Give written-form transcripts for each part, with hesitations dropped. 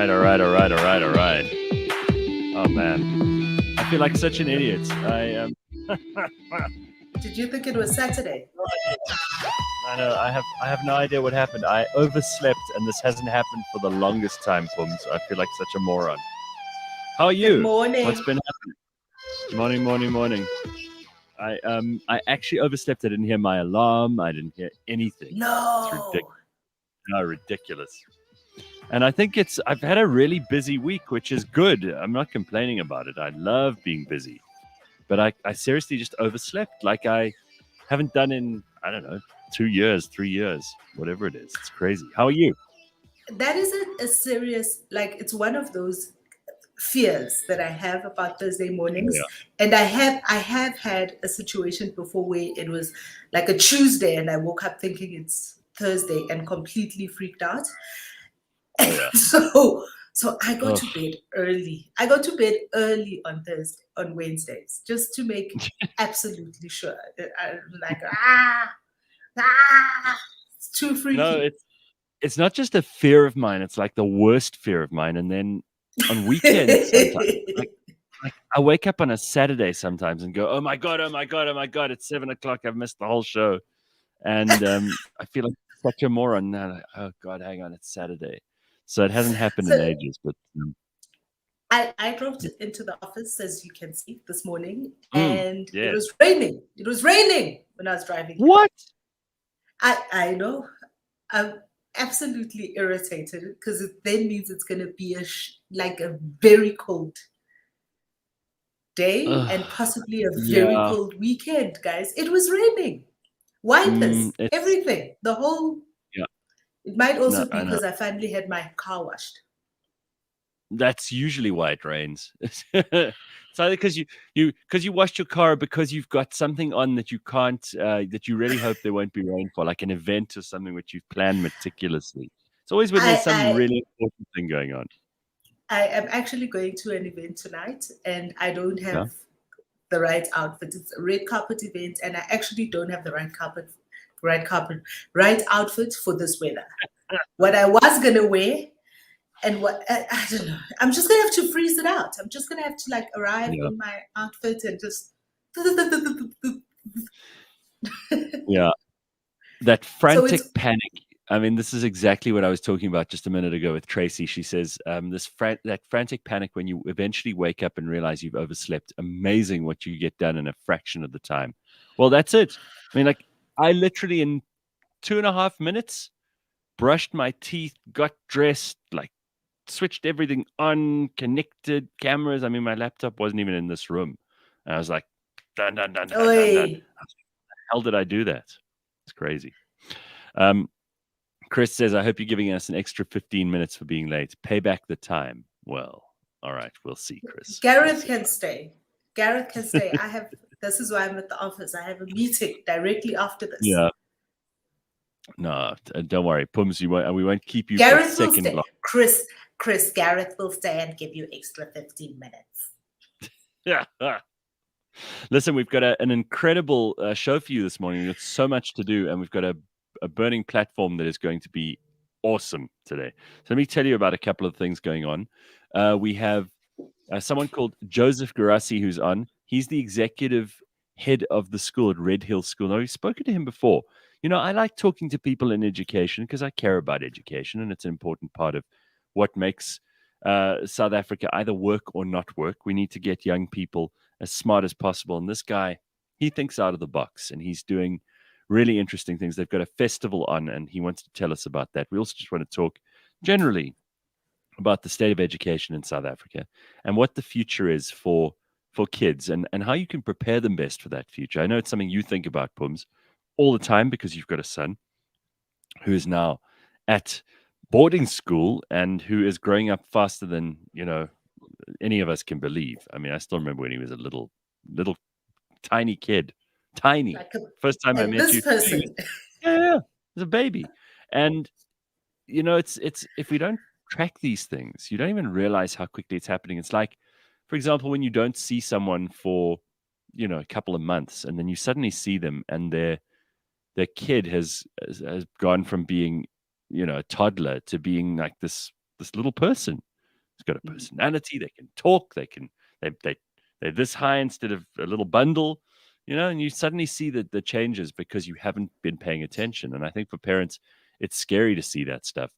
right. Oh man, I feel like such an idiot. I Did you think it was Saturday? I know. I have no idea what happened. I overslept, and this hasn't happened for the longest time, Pums. I feel like such a moron. How are you? Good morning. What's been happening? Morning. I actually overslept. I didn't hear my alarm. I didn't hear anything. No. It's ridiculous. And I think I've had a really busy week, which is good. I'm not complaining about it. I love being busy. But I seriously just overslept like I haven't done in, I don't know, 2 years, 3 years, whatever it is. It's crazy. How are you? That is a serious, like, it's one of those fears that I have about Thursday mornings. Yeah. And I have had a situation before where it was like a Tuesday and I woke up thinking it's Thursday and completely freaked out. Yeah. So I go to bed early. I go to bed early on Wednesdays, just to make absolutely sure. I'm like, it's too freaky. No, it's not just a fear of mine. It's like the worst fear of mine. And then on weekends, sometimes, like I wake up on a Saturday sometimes and go, oh my God, it's 7:00. I've missed the whole show. And I feel like such a moron now. Like, oh God, hang on, it's Saturday. So it hasn't happened in ages, but I drove into the office, as you can see, this morning, and it was raining. It was raining when I was driving. What? I know. I'm absolutely irritated because it then means it's going to be like a very cold day and possibly a very cold weekend, guys. It was raining. Wipers, everything, the whole. It might also be because I finally had my car washed. That's usually why it rains. It's either because you washed your car, because you've got something on that you can't, that you really hope there won't be rain for, like an event or something which you've planned meticulously. It's always when there's some really important thing going on. I am actually going to an event tonight, and I don't have the right outfit. It's a red carpet event, and I actually don't have the right outfit for this weather. What I was gonna wear, and what I don't know. I'm just gonna have to freeze it out. I'm just gonna have to like arrive in my outfit and just. That frantic panic. I mean, this is exactly what I was talking about just a minute ago with Tracy. She says that frantic panic when you eventually wake up and realize you've overslept. Amazing what you get done in a fraction of the time. Well, that's it. I mean, like I literally in 2.5 minutes brushed my teeth, got dressed, like switched everything on, connected cameras. I mean, my laptop wasn't even in this room. And I was like, dun. How the hell did I do that? It's crazy. Chris says, I hope you're giving us an extra 15 minutes for being late. Pay back the time. Well, all right. We'll see, Chris. Gareth can stay. This is why I'm at the office. I have a meeting directly after this. Yeah. No, don't worry. Pums, we won't keep you Gareth for a will second stay. long. Chris, Gareth will stay and give you extra 15 minutes. Yeah. Listen, we've got an incredible show for you this morning. We've got so much to do, and we've got a burning platform that is going to be awesome today. So let me tell you about a couple of things going on. We have someone called Joseph Gerassi who's on. He's the executive head of the school at Redhill School. Now, we've spoken to him before. You know, I like talking to people in education because I care about education, and it's an important part of what makes South Africa either work or not work. We need to get young people as smart as possible. And this guy, he thinks out of the box, and he's doing really interesting things. They've got a festival on, and he wants to tell us about that. We also just want to talk generally about the state of education in South Africa and what the future is for kids and how you can prepare them best for that future. I know it's something you think about, Pums, all the time because you've got a son who is now at boarding school and who is growing up faster than, you know, any of us can believe. I mean, I still remember when he was a little tiny kid. Tiny. Like First time I met this you. person. Yeah, as a baby. And, you know, it's if we don't track these things, you don't even realize how quickly it's happening. It's like, for example, when you don't see someone for, you know, a couple of months, and then you suddenly see them and their kid has gone from being, you know, a toddler to being like this little person. It's got a personality. They can talk. They're this high instead of a little bundle, and you suddenly see the changes because you haven't been paying attention. And I think for parents, it's scary to see that stuff.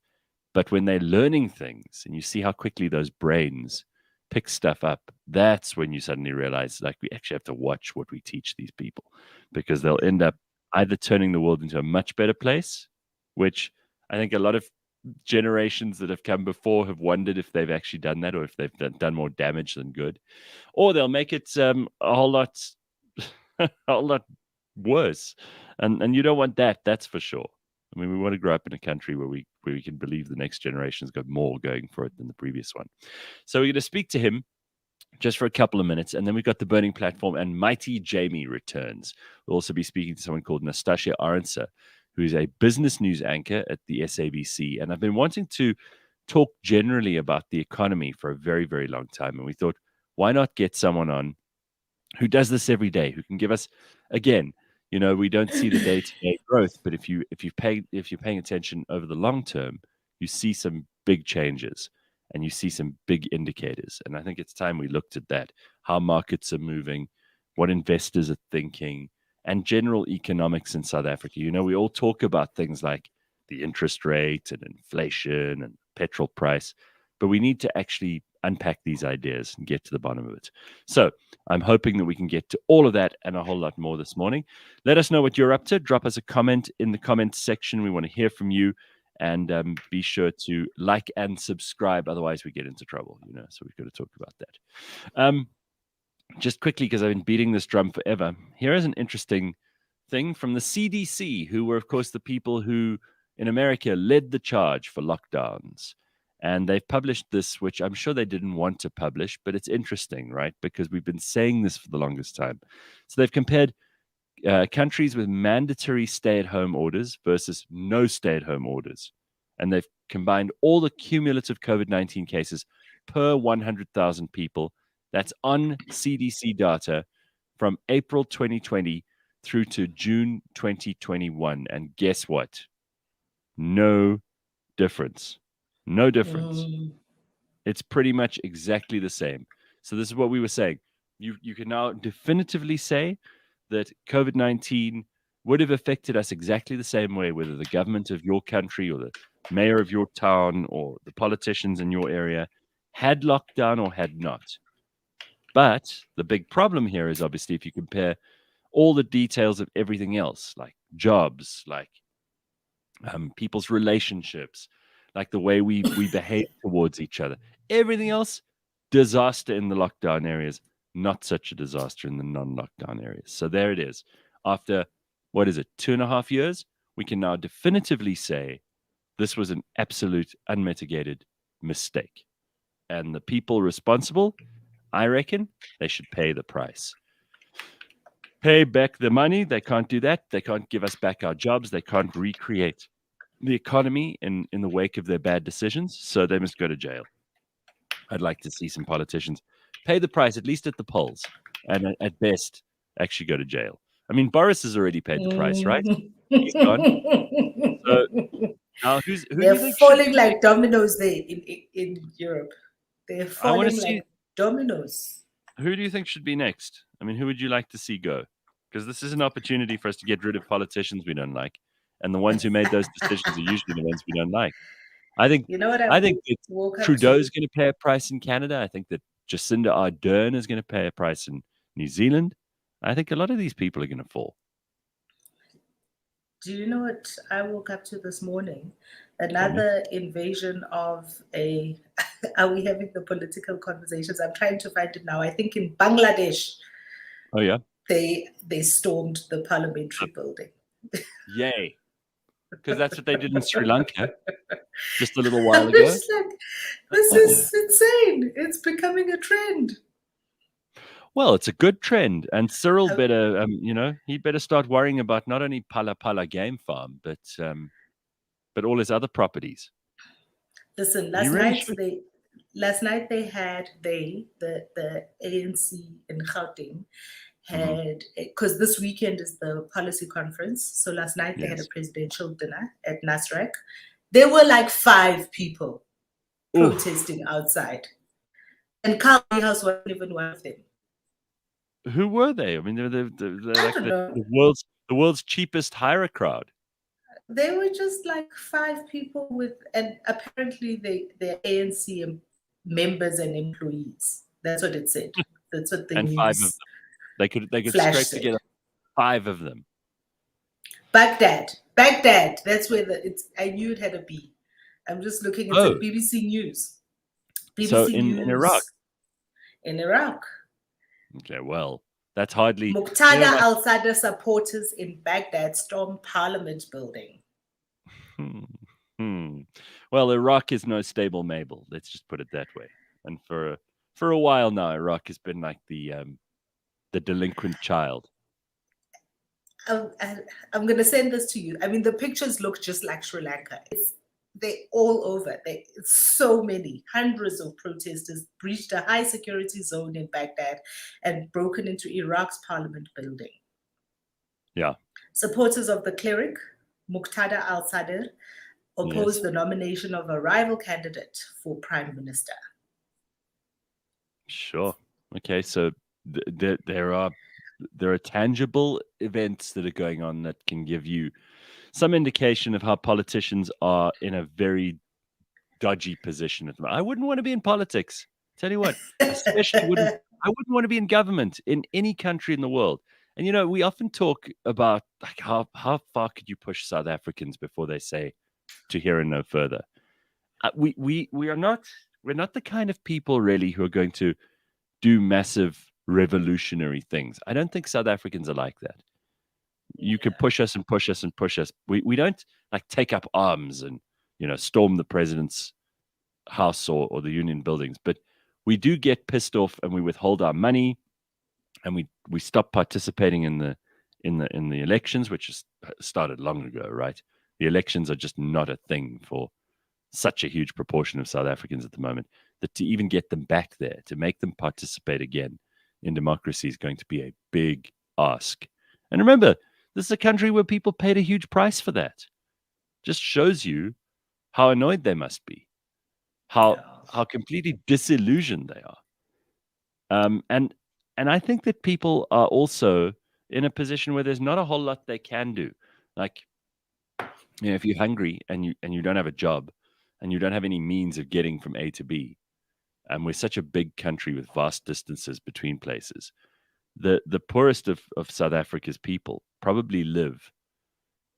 But when they're learning things and you see how quickly those brains pick stuff up, that's when you suddenly realize, like, we actually have to watch what we teach these people, because they'll end up either turning the world into a much better place, which I think a lot of generations that have come before have wondered if they've actually done that, or if they've done more damage than good, or they'll make it a whole lot a whole lot worse, and you don't want that. That's for sure. I mean, we want to grow up in a country where we can believe the next generation's got more going for it than the previous one. So we're going to speak to him just for a couple of minutes, and then we've got the burning platform, and Mighti Jamie returns. We'll also be speaking to someone called Nastassia Arendse, who is a business news anchor at the SABC. And I've been wanting to talk generally about the economy for a very, very long time. And we thought, why not get someone on who does this every day, who can give us, again, we don't see the day-to-day growth, but if you're paying attention over the long term, you see some big changes and you see some big indicators. And I think it's time we looked at that, how markets are moving, what investors are thinking, and general economics in South Africa. We all talk about things like the interest rate and inflation and petrol price, but we need to actually unpack these ideas and get to the bottom of it. So I'm hoping that we can get to all of that and a whole lot more this morning. Let us know what you're up to. Drop us a comment in the comments section. We want to hear from you, and be sure to like and subscribe. Otherwise we get into trouble, so we've got to talk about that. Just quickly, because I've been beating this drum forever, here is an interesting thing from the CDC, who were, of course, the people who in America led the charge for lockdowns. And they've published this, which I'm sure they didn't want to publish, but it's interesting, right? Because we've been saying this for the longest time. So they've compared countries with mandatory stay-at-home orders versus no stay-at-home orders. And they've combined all the cumulative COVID-19 cases per 100,000 people. That's on CDC data from April 2020 through to June 2021. And guess what? No difference. No difference. It's pretty much exactly the same. So this is what we were saying. You can now definitively say that COVID-19 would have affected us exactly the same way, whether the government of your country or the mayor of your town or the politicians in your area had locked down or had not. But the big problem here is, obviously, if you compare all the details of everything else, like jobs, like people's relationships, like the way we behave towards each other, everything else, disaster in the lockdown areas, not such a disaster in the non-lockdown areas. So there it is. After, 2.5 years, we can now definitively say this was an absolute unmitigated mistake. And the people responsible, I reckon, they should pay the price. Pay back the money. They can't do that. They can't give us back our jobs. They can't recreate the economy in the wake of their bad decisions, so they must go to jail. I'd like to see some politicians pay the price, at least at the polls, and at best, actually go to jail. I mean, Boris has already paid the price, right? He's gone. So now they're falling like dominoes there in Europe. They're falling like dominoes. Who do you think should be next? I mean, who would you like to see go? Because this is an opportunity for us to get rid of politicians we don't like. And the ones who made those decisions are usually the ones we don't like. I think Trudeau's going to pay a price in Canada. I think that Jacinda Ardern is going to pay a price in New Zealand. I think a lot of these people are going to fall. Do you know what I woke up to this morning? Another invasion of a... Are we having the political conversations? I'm trying to find it now. I think in Bangladesh. Oh, yeah? They stormed the parliamentary building. Yay. Because that's what they did in Sri Lanka just a little while ago. It's like, this is insane. It's becoming a trend. Well, it's a good trend. And Cyril better, he better start worrying about not only Pala Pala Game Farm, but all his other proproperties. Listen, last night they had the ANC in Gauteng had, because this weekend is the policy conference. So last night they had a presidential dinner at Nasrec. There were like 5 people protesting outside. And Niehaus wasn't even one of them. Who were they? I mean, they're I like don't know. the world's cheapest hire crowd. They were just like 5 people and apparently they're ANC members and employees. That's what it said. That's what the and news 5 of them. They could scrape said. together 5 of them. Baghdad. That's where I knew it had a B. I'm just looking at the BBC News. BBC so News in Iraq. In Iraq. Okay, well, that's hardly. Muqtada al-Sadr supporters in Baghdad storm Parliament building. Well, Iraq is no stable Mabel. Let's just put it that way. And for a while now, Iraq has been like the delinquent child. I'm going to send this to you. I mean, the pictures look just like Sri Lanka. They're all over. It's so many. Hundreds of protesters breached a high security zone in Baghdad and broken into Iraq's parliament building. Yeah. Supporters of the cleric, Muqtada al-Sadr, opposed the nomination of a rival candidate for prime minister. Sure. Okay. So there are tangible events that are going on that can give you some indication of how politicians are in a very dodgy position at the moment. I wouldn't want to be in politics. Tell you what, especially I wouldn't want to be in government in any country in the world. And we often talk about like how far could you push South Africans before they say to here and no further. We're not the kind of people really who are going to do massive revolutionary things. I don't think South Africans are like that. You can push us and push us and push us. We don't like take up arms and storm the president's house or the union buildings, but we do get pissed off and we withhold our money and we stop participating in the elections, which has started long ago, right? The elections are just not a thing for such a huge proportion of South Africans at the moment that to even get them back there, to make them participate again in democracy is going to be a big ask. And remember, this is a country where people paid a huge price for that. Just shows you how annoyed they must be, how completely disillusioned they are. And I think that people are also in a position where there's not a whole lot they can do. Like, if you're hungry and you don't have a job and you don't have any means of getting from A to B, and we're such a big country with vast distances between places, the poorest of South Africa's people probably live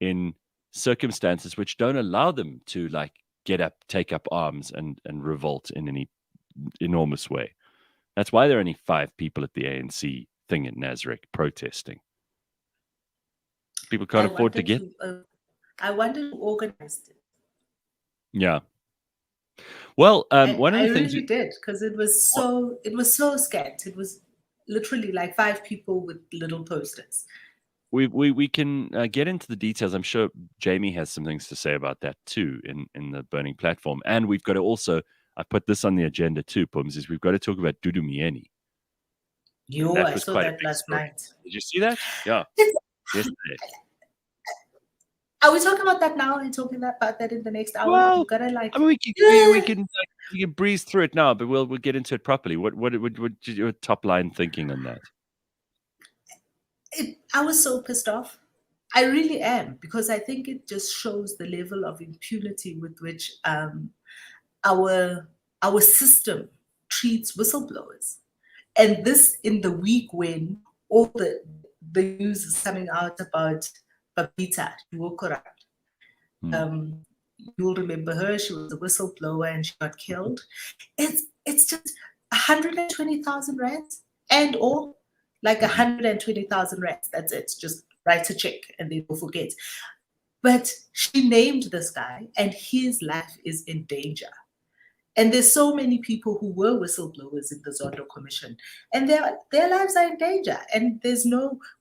in circumstances which don't allow them to like get up, take up arms and revolt in any enormous way. That's why there are only 5 people at the ANC thing at Nasrec protesting. People can't afford to get. I wonder who organized it. Yeah. Well, one of the things I really did, because it was so scant. It was literally like 5 people with little posters. We can get into the details. I'm sure Jamie has some things to say about that too in the burning platform. And we've got to also, I put this on the agenda too, Pums, is we've got to talk about Dudu Myeni. I saw that last night. Did you see that? Yeah. Yesterday. Are we talking about that now? Are we talking about that in the next hour? Well, We've got to like. I mean, we can breeze through it now, but we'll get into it properly. What your top line thinking on that? I was so pissed off. I really am, because I think it just shows the level of impunity with which our system treats whistleblowers. And this in the week when all the news is coming out about Babita Duokorat. You'll remember her. She was a whistleblower and she got killed. It's just 120,000 rands and all. Like 120,000 rands. That's it. Just write a check and they will forget. But she named this guy and his life is in danger. And there's so many people who were whistleblowers in the Zondo Commission and their lives are in danger. And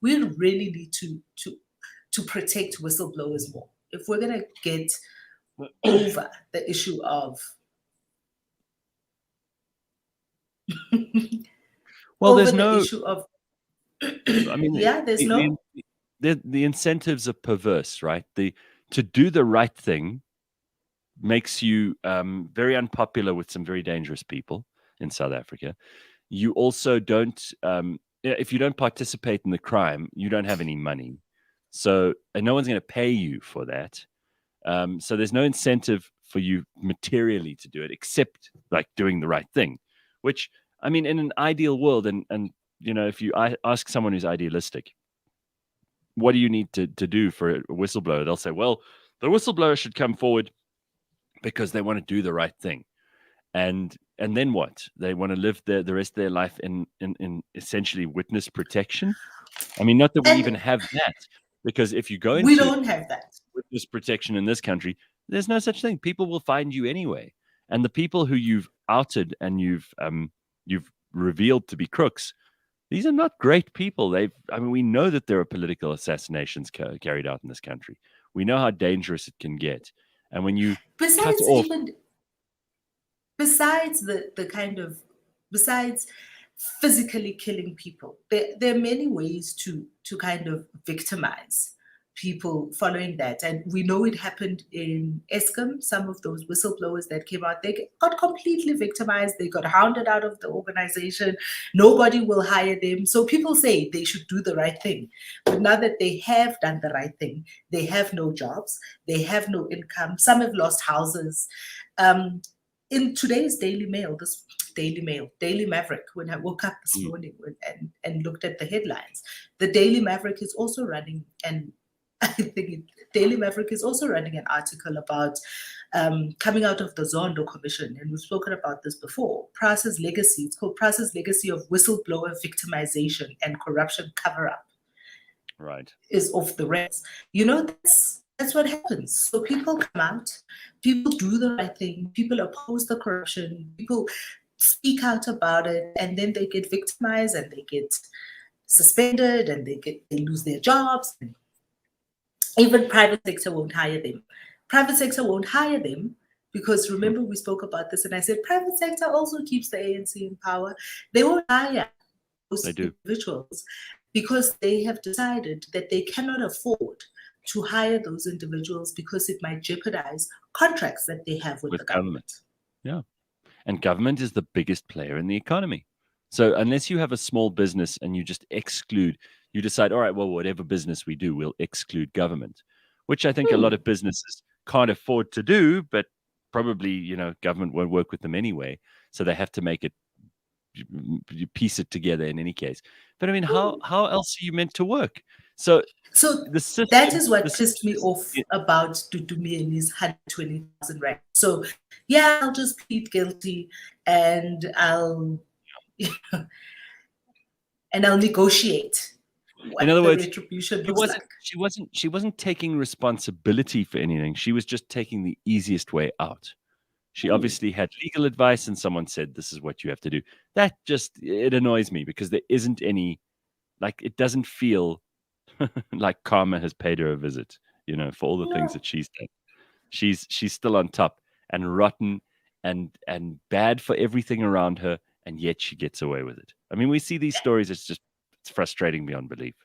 we really need to protect whistleblowers more. If we're going to get over the issue of well, there's no issue of I mean, the incentives are perverse, right? To do the right thing makes you very unpopular with some very dangerous people in South Africa. You also don't, if you don't participate in the crime, you don't have any money. So, and no one's going to pay you for that. So there's no incentive for you materially to do it, except like doing the right thing, which, I mean, in an ideal world, and if you ask someone who's idealistic, what do you need to do for a whistleblower? They'll say, well, the whistleblower should come forward because they want to do the right thing. And then what? They want to live the rest of their life in essentially witness protection. I mean, not that we even have that, because if you go into we don't have that witness protection in this country, there's no such thing. People will find you anyway, and the people who you've outed and you've revealed to be crooks, these are not great people. We know that there are political assassinations carried out in this country. We know how dangerous it can get, and when you cut off. Besides physically killing people, there are many ways to kind of victimize people following that. And we know it happened in Eskom. Some of those whistleblowers that came out, they got completely victimized. They got hounded out of the organization. Nobody will hire them. So people say they should do the right thing. But now that they have done the right thing, they have no jobs. They have no income. Some have lost houses. In today's Daily Maverick, when I woke up this morning and looked at the headlines, the Daily Maverick is also running, and I think Daily Maverick is also running an article about coming out of the Zondo Commission, and we've spoken about this before. Prasa's legacy, it's called Prasa's legacy of whistleblower victimization and corruption cover-up. Right. Is off the rails. That's what happens. So people come out, people do the right thing, people oppose the corruption, people speak out about it, and then they get victimized and they get suspended and they lose their jobs. Even private sector won't hire them. Private sector won't hire them because, remember, we spoke about this and I said private sector also keeps the ANC in power. They won't hire those individuals because they have decided that they cannot afford to hire those individuals because it might jeopardize contracts that they have with the government. Yeah. And government is the biggest player in the economy. So unless you have a small business and you just you decide, all right, well, whatever business we do, we'll exclude government, which I think a lot of businesses can't afford to do, but probably, government won't work with them anyway. So they have to make it, you piece it together in any case. But I mean, how else are you meant to work? So the system, that is what pissed me off about Tutumieni's 120,000 rand. So yeah, I'll just plead guilty and I'll negotiate. In other words, she wasn't taking responsibility for anything. She was just taking the easiest way out. She obviously had legal advice and someone said, this is what you have to do. That it annoys me because there isn't any, it doesn't feel like karma has paid her a visit, for all the things that she's done. She's still on top and rotten and bad for everything around her, and yet she gets away with it. I mean, we see these stories. It's frustrating beyond belief.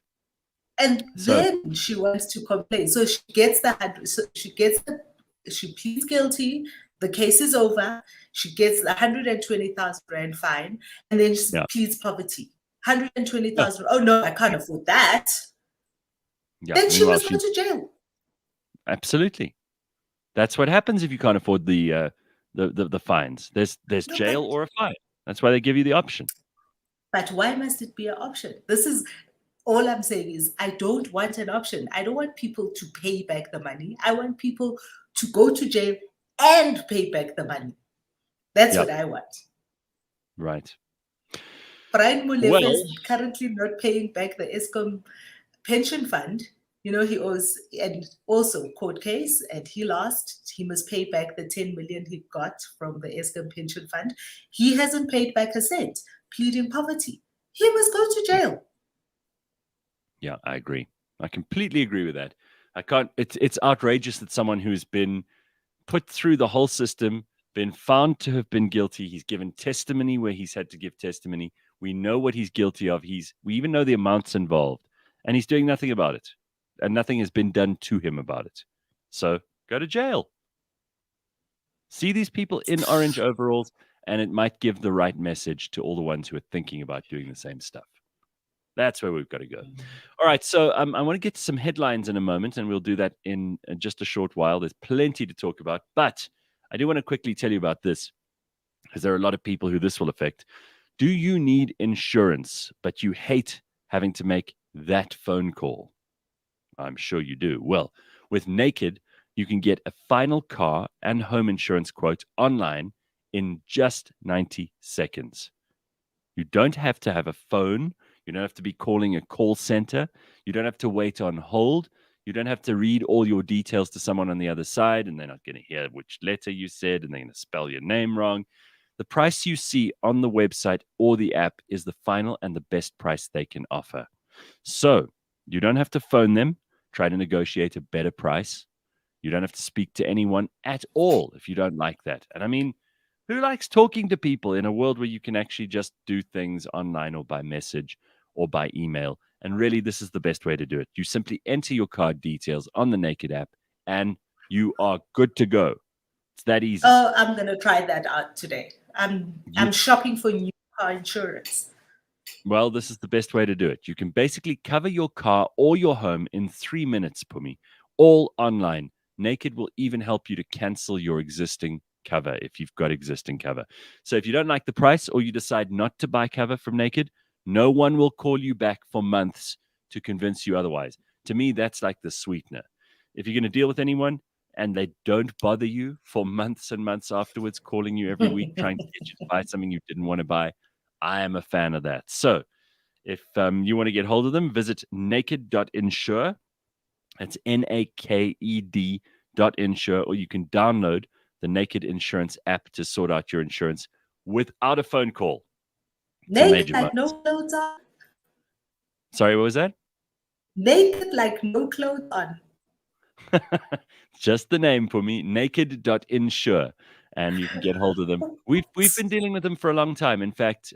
And then she wants to complain. So she pleads guilty. The case is over. She gets 120,000 rand fine, and then she pleads poverty. 120,000. Oh no, I can't afford that. Yeah. Then she must go to jail. Absolutely. That's what happens if you can't afford the fines. There's jail or a fine. That's why they give you the option. But why must it be an option? This is all I'm saying is I don't want an option. I don't want people to pay back the money. I want people to go to jail and pay back the money. That's what I want. Right. Brian Molefe is currently not paying back the Eskom pension fund. He owes, and also court case, and he lost. He must pay back the 10 million he got from the Eskom pension fund. He hasn't paid back a cent, pleading poverty. He must go to jail. Yeah, I agree. I completely agree with that. It's outrageous that someone who's been put through the whole system, been found to have been guilty, he's given testimony where he's had to give testimony. We know what he's guilty of. We even know the amounts involved, and he's doing nothing about it. And nothing has been done to him about it. So go to jail. See these people in orange overalls, and it might give the right message to all the ones who are thinking about doing the same stuff. That's where we've got to go. All right, so I want to get to some headlines in a moment, and we'll do that in just a short while. There's plenty to talk about, but I do want to quickly tell you about this, because there are a lot of people who this will affect. Do you need insurance, but you hate having to make that phone call? I'm sure you do. Well, with Naked, you can get a final car and home insurance quote online in just 90 seconds. You don't have to have a phone. You don't have to be calling a call center. You don't have to wait on hold. You don't have to read all your details to someone on the other side, and they're not going to hear which letter you said, and they're going to spell your name wrong. The price you see on the website or the app is the final and the best price they can offer. So you don't have to phone them, try to negotiate a better price. You don't have to speak to anyone at all if you don't like that. And I mean, who likes talking to people in a world where you can actually just do things online or by message or by email? And really, this is the best way to do it. You simply enter your card details on the Naked app and you are good to go. It's that easy. Oh, I'm going to try that out today. I'm shopping for new car insurance. Well, this is the best way to do it. You can basically cover your car or your home in 3 minutes, Phumi, all online. Naked will even help you to cancel your existing cover if you've got existing cover. So if you don't like the price or you decide not to buy cover from Naked, no one will call you back for months to convince you otherwise. To me, that's like the sweetener. If you're going to deal with anyone and they don't bother you for months and months afterwards, calling you every week, trying to get you to buy something you didn't want to buy, I am a fan of that. So if you want to get hold of them, visit naked.insure. That's NAKED.insure, or you can download the Naked Insurance app to sort out your insurance without a phone call. Naked like no clothes on. Sorry, what was that? Naked like no clothes on. Just the name for me, naked.insure, and you can get hold of them. We've been dealing with them for a long time. In fact,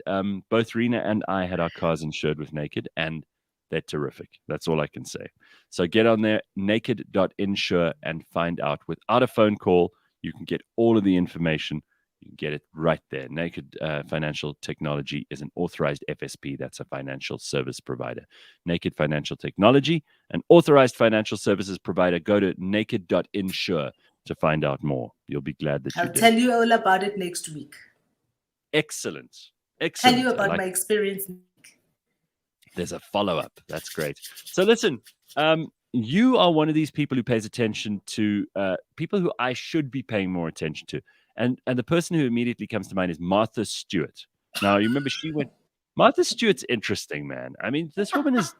both Rena and I had our cars insured with Naked, and they're terrific. That's all I can say. So get on there, naked.insure, and find out. Without a phone call, you can get all of the information. You can get it right there. Naked Financial Technology is an authorized FSP. That's a financial service provider. Naked Financial Technology, an authorized financial services provider. Go to naked.insure to find out more. You'll be glad that you did. I'll tell you all about it next week. Excellent. Tell you about my experience. There's a follow-up. That's great. So listen, you are one of these people who pays attention to people who I should be paying more attention to. And the person who immediately comes to mind is Martha Stewart. Now, you remember Martha Stewart's interesting, man. I mean, this woman is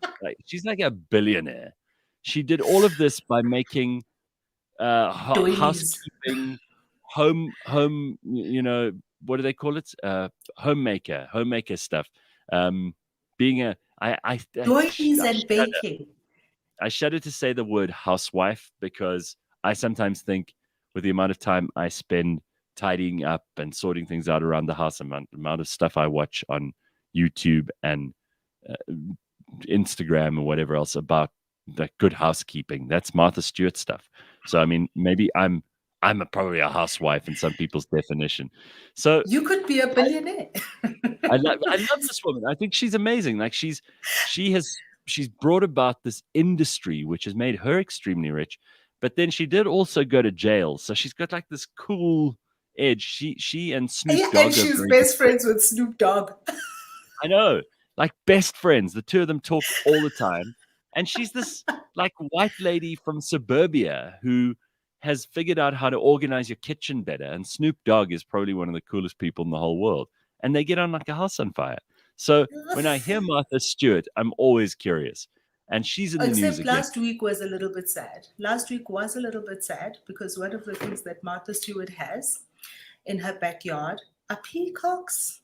she's like a billionaire. She did all of this by making housekeeping, home, you know, what do they call it? Homemaker stuff. Being a, doilies and baking. I shudder to say the word housewife because I sometimes think with the amount of time I spend tidying up and sorting things out around the house, the amount of stuff I watch on YouTube and Instagram or whatever else about the good housekeeping. That's Martha Stewart stuff. So, I mean, maybe I'm probably a housewife in some people's definition. So you could be a billionaire. I love this woman. I think she's amazing. Like she's brought about this industry which has made her extremely rich. But then she did also go to jail, so she's got like this cool edge. She and Snoop Dogg, and she's best friends with Snoop Dogg. I know, like best friends. The two of them talk all the time, and she's this like white lady from suburbia who has figured out how to organize your kitchen better. And Snoop Dogg is probably one of the coolest people in the whole world, and they get on like a house on fire. So when I hear Martha Stewart, I'm always curious. And she's in the news Except again. last week was a little bit sad. Last week was a little bit sad because one of the things that Martha Stewart has in her backyard are peacocks.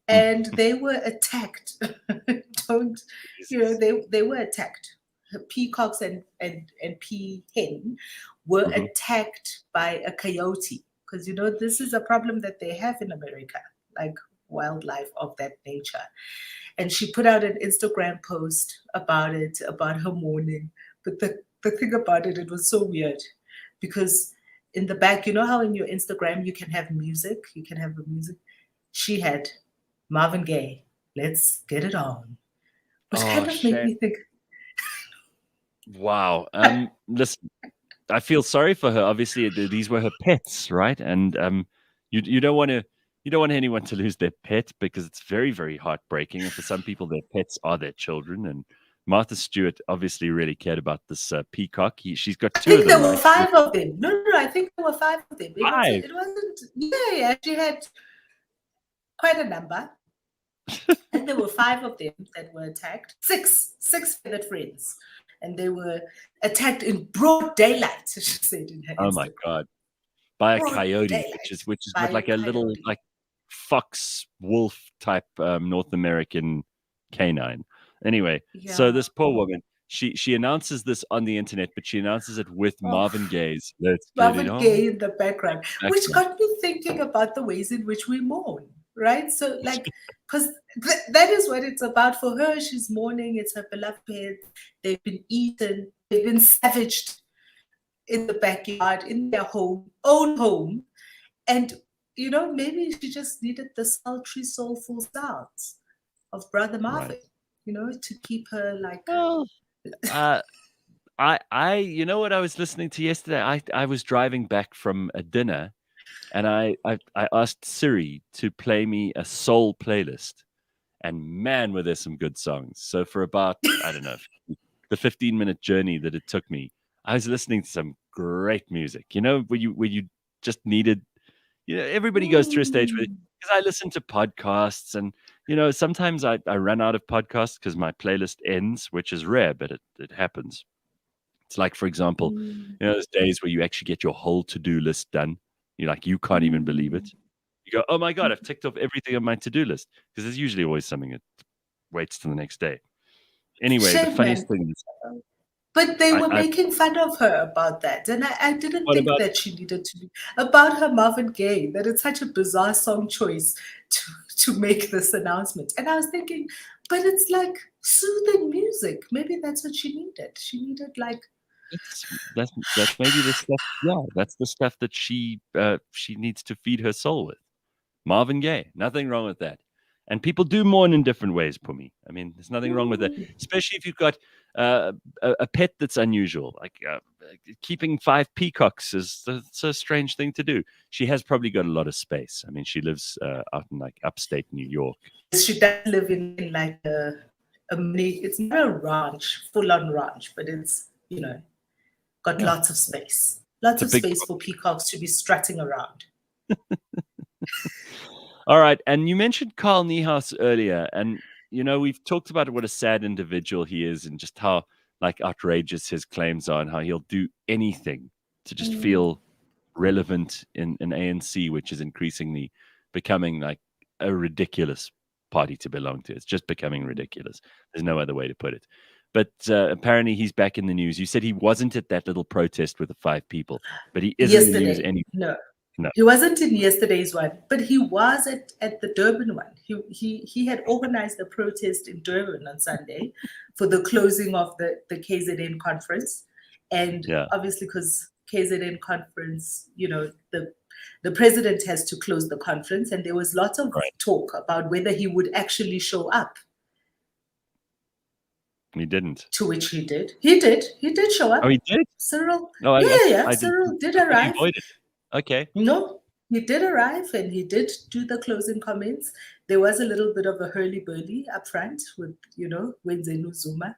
And they were attacked. They were attacked. Peacocks and peahen were attacked by a coyote. Because, this is a problem that they have in America, like wildlife of that nature. And she put out an Instagram post about her mourning. But the thing about it was so weird because in the back, you know how in your Instagram you can have music, she had Marvin Gaye, Let's Get It On, which kind of made me think, wow. Listen, I feel sorry for her. Obviously, these were her pets, right? And you don't want anyone to lose their pet, because it's very, very heartbreaking. And for some people, their pets are their children. And Martha Stewart obviously really cared about this peacock. She's got two of them. I think there were 5 of them. No, I think there were 5 of them. Five. It wasn't. Yeah, she had quite a number. And there were 5 of them that were attacked. Six feathered friends. And they were attacked in broad daylight, she said in her Oh my God. By a coyote, which is with like a little like fox wolf type North American canine. Anyway, so this poor woman, she announces this on the internet, but she announces it with Marvin Gaye's "Let's Get It On" in the background, which got me thinking about the ways in which we mourn, right? So like, because that is what it's about for her. She's mourning. It's her beloved pets. They've been eaten. They've been savaged in the backyard, in their own home. And, you know, maybe she just needed the sultry, soulful sounds of Brother Marvin, you know, to keep her like... Well, you know what I was listening to yesterday? I was driving back from a dinner, and I asked Siri to play me a soul playlist. And man, were there some good songs. So for about, I don't know, the 15-minute journey that it took me, I was listening to some great music. You know, where you just needed, you know, everybody goes through a stage where, because I listen to podcasts, and, you know, sometimes I run out of podcasts because my playlist ends, which is rare, but it happens. It's like, for example, you know, those days where you actually get your whole to-do list done. You're like, you can't even believe it. You go, oh my God, I've ticked off everything on my to-do list, because there's usually always something that waits till the next day. Anyway, the funniest thing is... But they were making fun of her about that. And I didn't think that she needed to be... About her Marvin Gaye, that it's such a bizarre song choice to make this announcement. And I was thinking, but it's like soothing music. Maybe that's what she needed. She needed like... That's maybe the stuff. Yeah, that's the stuff that she needs to feed her soul with. Marvin Gaye, nothing wrong with that. And people do mourn in different ways, Phumi. I mean, there's nothing wrong with that, especially if you've got a pet that's unusual. Like keeping 5 peacocks it's a strange thing to do. She has probably got a lot of space. I mean, she lives out in like upstate New York. She does live in like a mini... It's not a ranch, full-on ranch, but it's, you know, got lots of space. Lots of space for peacocks to be strutting around. All right. And you mentioned Carl Niehaus earlier. And, you know, we've talked about what a sad individual he is, and just how like outrageous his claims are, and how he'll do anything to just feel relevant in an ANC, which is increasingly becoming like a ridiculous party to belong to. It's just becoming ridiculous. There's no other way to put it. But apparently he's back in the news. You said he wasn't at that little protest with the 5 people, but he isn't in the news anymore. No, he wasn't in yesterday's one, but he was at the Durban one. He had organized a protest in Durban on Sunday for the closing of the KZN conference. And obviously, because KZN conference, you know, the president has to close the conference, and there was lots of talk about whether he would actually show up. He didn't. To which he did. He did show up. Oh, he did? Cyril. No, Cyril did arrive. Okay. No, he did arrive, and he did do the closing comments. There was a little bit of a hurly-burly up front with, you know, Wenzenu Zuma.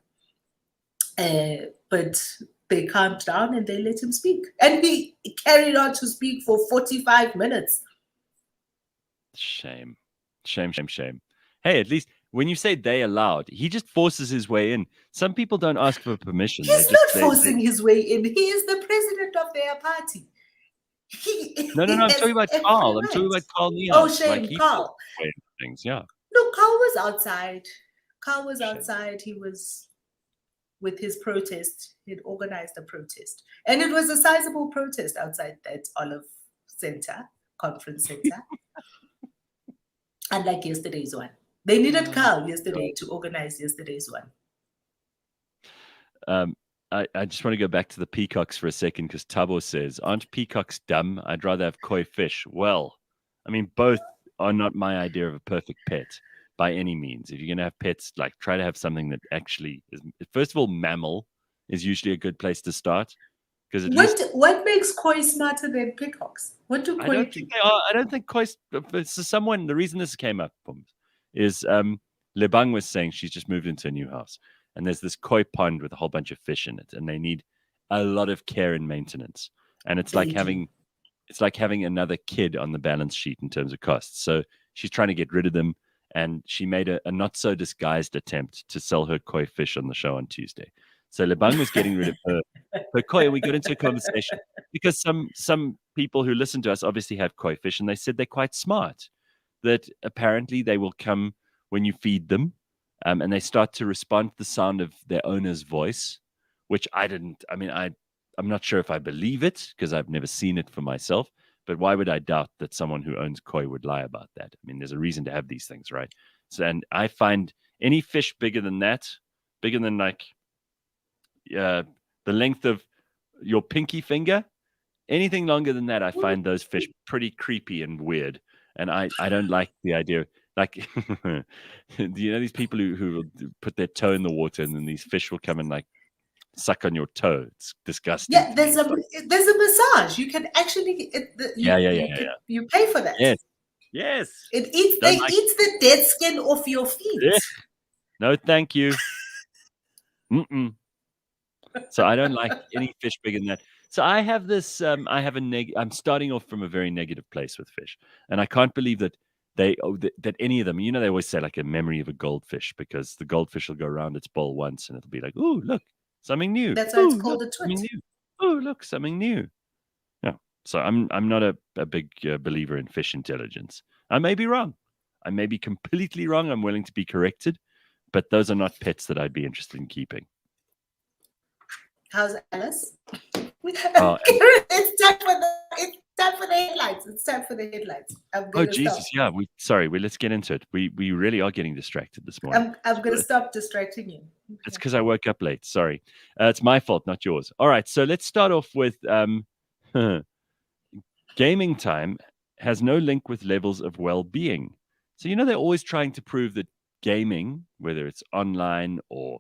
But they calmed down and they let him speak. And he carried on to speak for 45 minutes. Shame. Hey, at least when you say they allowed, he just forces his way in. Some people don't ask for permission. He's not forcing his way in. He is the president of their party. No, I'm talking about Carl. I'm talking about Carl Niehaus. Oh, shame, Carl. Things, yeah. No, Carl was outside. He was with his protest. He'd organized a protest. And it was a sizable protest outside that Olive Conference Center. Unlike yesterday's one. They needed Carl yesterday to organize yesterday's one. I just want to go back to the peacocks for a second because Tabo says, aren't peacocks dumb? I'd rather have koi fish. Well, I mean, both are not my idea of a perfect pet by any means. If you're going to have pets, like try to have something that actually is, first of all, mammal is usually a good place to start because at least What makes koi smarter than peacocks? What do I koi don't do? think they are. I don't think koi. So someone, the reason this came up is Lebang was saying she's just moved into a new house and there's this koi pond with a whole bunch of fish in it and they need a lot of care and maintenance. And it's like They do. having another kid on the balance sheet in terms of costs. So she's trying to get rid of them. And she made a not so disguised attempt to sell her koi fish on the show on Tuesday. So Lebang was getting rid of her koi, and we got into a conversation because some people who listen to us obviously have koi fish, and they said they're quite smart. That apparently they will come when you feed them, and they start to respond to the sound of their owner's voice, which I didn't. I mean, I'm not sure if I believe it because I've never seen it for myself. But why would I doubt that someone who owns koi would lie about that? I mean, there's a reason to have these things, right? So, and I find any fish bigger than that, bigger than like the length of your pinky finger, anything longer than that, I find those fish pretty creepy and weird. And I don't like the idea. Like, do you know these people who will put their toe in the water and then these fish will come and like suck on your toe? It's disgusting. Yeah, there's a massage. You can actually you pay for that. Yes. Yes. It eats the dead skin off your feet. Yeah. No, thank you. Mm-mm. So I don't like any fish bigger than that. So I have this. I'm starting off from a very negative place with fish, and I can't believe that that any of them. You know, they always say like a memory of a goldfish because the goldfish will go around its bowl once, and it'll be like, "Oh, look, something new." That's why it's called a twit. Oh, look, something new. Yeah. So I'm not a big believer in fish intelligence. I may be wrong. I may be completely wrong. I'm willing to be corrected, but those are not pets that I'd be interested in keeping. How's Alice? It's time for the headlights. It's time for the headlights. Oh Jesus, yeah. Let's get into it. We really are getting distracted this morning. I'm going to stop distracting you. It's because I woke up late. Sorry, it's my fault, not yours. All right, so let's start off with gaming time has no link with levels of well-being. So they're always trying to prove that gaming, whether it's online or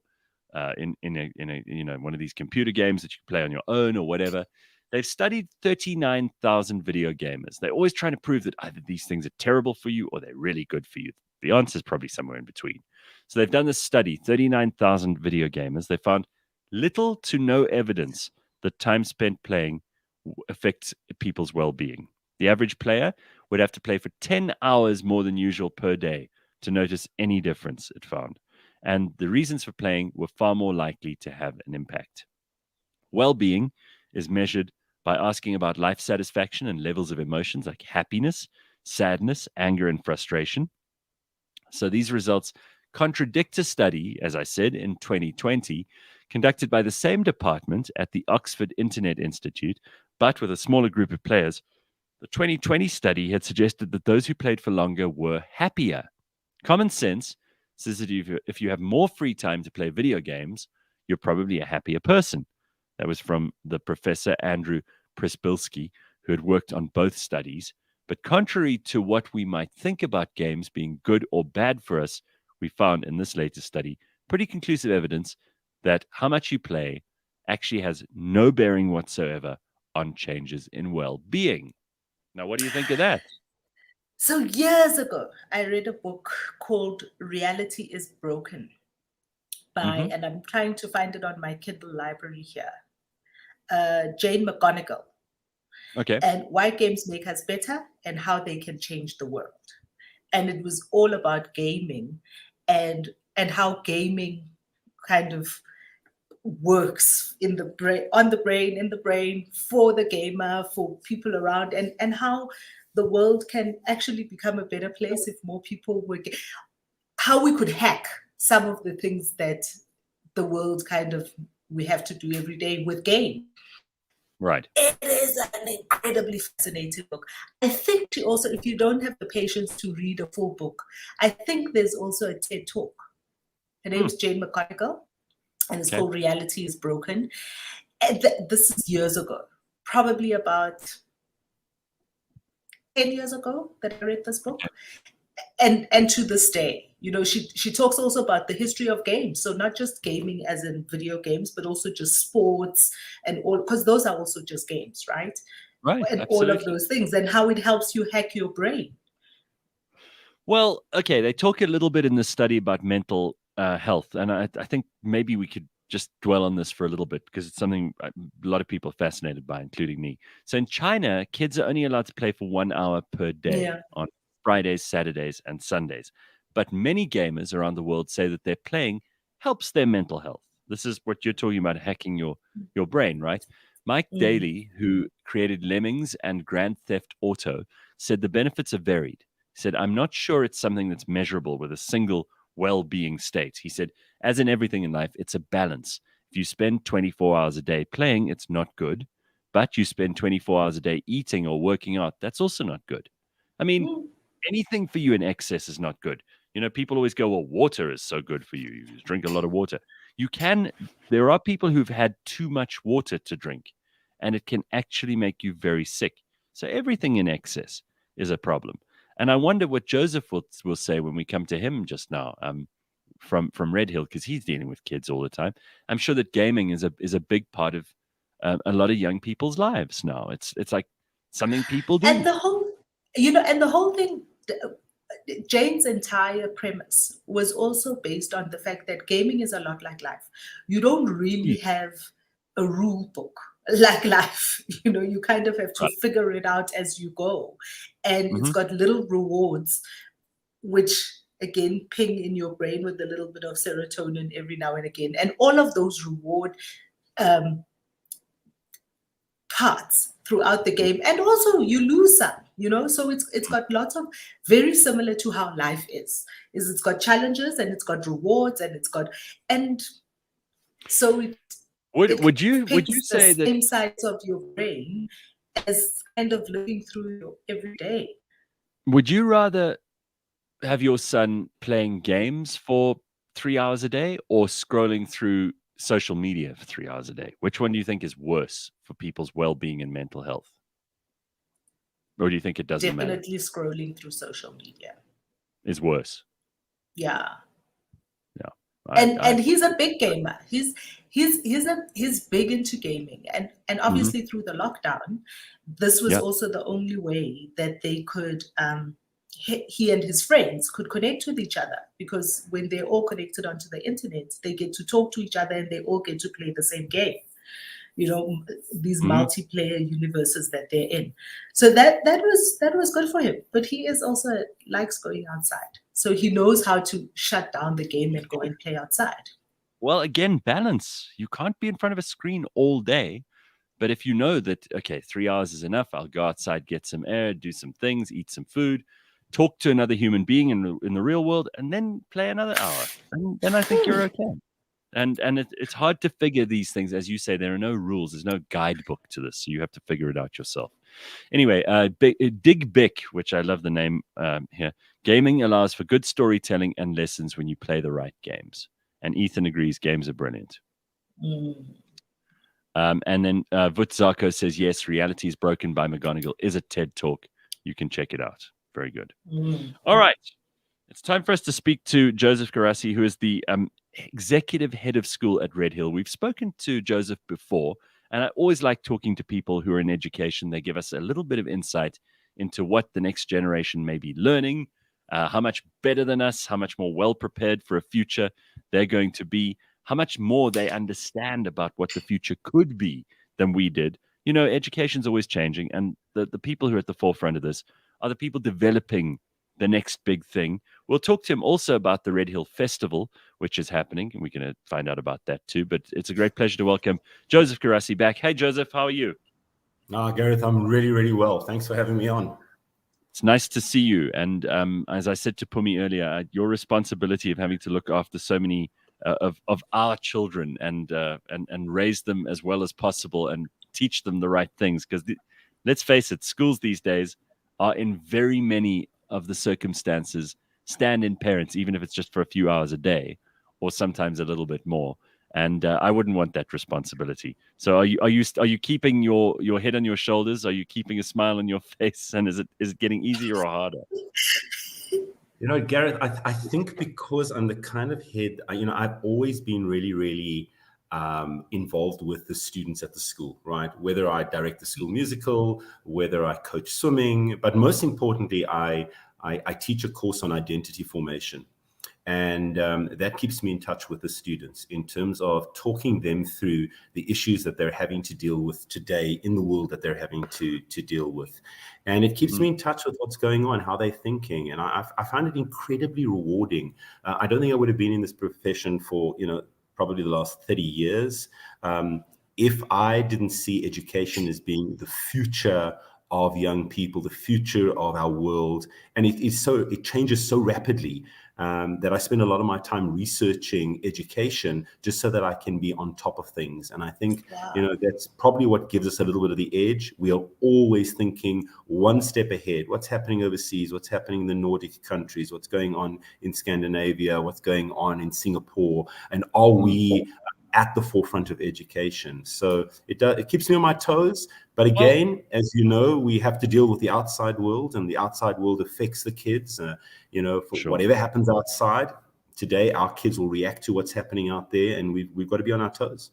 in a one of these computer games that you can play on your own or whatever. They've studied 39,000 video gamers. They're always trying to prove that either these things are terrible for you or they're really good for you. The answer is probably somewhere in between. So they've done this study, 39,000 video gamers. They found little to no evidence that time spent playing affects people's well-being. The average player would have to play for 10 hours more than usual per day to notice any difference, it found. And the reasons for playing were far more likely to have an impact. Well-being is measured by asking about life satisfaction and levels of emotions like happiness, sadness, anger, and frustration. So these results contradict a study, as I said, in 2020, conducted by the same department at the Oxford Internet Institute, but with a smaller group of players. The 2020 study had suggested that those who played for longer were happier. Common sense says that if you have more free time to play video games, you're probably a happier person. That was from the Professor Andrew Przybylski, who had worked on both studies. But contrary to what we might think about games being good or bad for us, we found in this latest study pretty conclusive evidence that how much you play actually has no bearing whatsoever on changes in well-being. Now, what do you think of that? So years ago, I read a book called Reality is Broken by, and I'm trying to find it on my Kindle library here, Jane McGonigal. Okay. And why games make us better and how they can change the world. And it was all about gaming and how gaming kind of works in the brain, on the brain, in the brain, for the gamer, for people around, and how the world can actually become a better place if more people were, how we could hack some of the things that the world kind of, we have to do every day with game. Right. It is an incredibly fascinating book. I think also, if you don't have the patience to read a full book, I think there's also a TED Talk. Her name is Jane McGonigal. and it's Okay. called Reality is Broken. And this is years ago, probably about 10 years ago that I read this book. And to this day, she talks also about the history of games. So not just gaming as in video games, but also just sports and all, because those are also just games, right? Right. And Absolutely. all of those things, and how it helps you hack your brain. Well, okay, they talk a little bit in the study about mental health, and I think maybe we could just dwell on this for a little bit because it's something a lot of people are fascinated by, including me. So in China, kids are only allowed to play for 1 hour per day on Fridays, Saturdays, and Sundays. But many gamers around the world say that their playing helps their mental health. This is what you're talking about, hacking your brain, right? Mike Daly, who created Lemmings and Grand Theft Auto, said the benefits are varied. He said, I'm not sure it's something that's measurable with a single well-being state. He said, as in everything in life, it's a balance. If you spend 24 hours a day playing, it's not good. But you spend 24 hours a day eating or working out, that's also not good. I mean, anything for you in excess is not good. People always go, well, water is so good for you. You just drink a lot of water. There are people who've had too much water to drink, and it can actually make you very sick. So everything in excess is a problem. And I wonder what Joseph will say when we come to him just now from Redhill, because he's dealing with kids all the time. I'm sure that gaming is a big part of a lot of young people's lives now. It's like something people do. And the whole thing, Jane's entire premise was also based on the fact that gaming is a lot like life. You don't really have a rule book like life. You kind of have to figure it out as you go. And it's got little rewards, which again ping in your brain with a little bit of serotonin every now and again. And all of those reward parts throughout the game, and also you lose some, so it's got lots of very similar to how life is it's got challenges and it's got rewards and so would you say the that same sides of your brain as kind of living through your everyday. Would you rather have your son playing games for 3 hours a day or scrolling through social media for 3 hours a day? Which one do you think is worse for people's well-being and mental health? Or do you think it doesn't matter? Definitely scrolling through social media Is worse. Yeah. Yeah. And he's a big gamer. He's big into gaming, and obviously through the lockdown, this was also the only way that they could he and his friends could connect with each other, because when they're all connected onto the internet, they get to talk to each other and they all get to play the same game. These multiplayer universes that they're in. So that was good for him. But he is also likes going outside. So he knows how to shut down the game and go and play outside. Well, again, balance. You can't be in front of a screen all day. But if you know that, okay, 3 hours is enough, I'll go outside, get some air, do some things, eat some food, talk to another human being in the real world, and then play another hour. And then I think you're okay. And it's hard to figure these things. As you say, there are no rules. There's no guidebook to this. So you have to figure it out yourself. Anyway, Dig Bick, which I love the name here. Gaming allows for good storytelling and lessons when you play the right games. And Ethan agrees, games are brilliant. And then Vutzako says, yes, Reality is Broken by McGonagall is a TED Talk. You can check it out. Very good. All right. It's time for us to speak to Joseph Gerassi, who is the executive head of school at Redhill. We've spoken to Joseph before, and I always like talking to people who are in education. They give us a little bit of insight into what the next generation may be learning, how much better than us, how much more well-prepared for a future they're going to be, how much more they understand about what the future could be than we did. Education's always changing, and the people who are at the forefront of this are the people developing the next big thing. We'll talk to him also about the Redhill Festival, which is happening, and we're going to find out about that too. But it's a great pleasure to welcome Joseph Gerassi back. Hey, Joseph, how are you? Gareth, I'm really, really well. Thanks for having me on. It's nice to see you. And as I said to Phumi earlier, your responsibility of having to look after so many of our children and raise them as well as possible and teach them the right things. Because let's face it, schools these days are in very many of the circumstances stand-in parents, even if it's just for a few hours a day or sometimes a little bit more. and I wouldn't want that responsibility. So are you keeping your head on your shoulders? Are you keeping a smile on your face? And is it getting easier or harder? Gareth, I think because I'm the kind of head, I've always been really, really involved with the students at the school, right? Whether I direct the school musical, whether I coach swimming, but most importantly, I teach a course on identity formation. And that keeps me in touch with the students in terms of talking them through the issues that they're having to deal with today in the world that they're having to deal with. And it keeps me in touch with what's going on, how they're thinking. And I find it incredibly rewarding. I don't think I would have been in this profession for, probably the last 30 years if I didn't see education as being the future of young people, the future of our world. And it changes so rapidly. That I spend a lot of my time researching education just so that I can be on top of things. And I think, that's probably what gives us a little bit of the edge. We are always thinking one step ahead. What's happening overseas? What's happening in the Nordic countries? What's going on in Scandinavia? What's going on in Singapore? And are we at the forefront of education? So it keeps me on my toes. But again, as you know, we have to deal with the outside world, and the outside world affects the kids. Whatever happens outside today, our kids will react to what's happening out there, and we've got to be on our toes.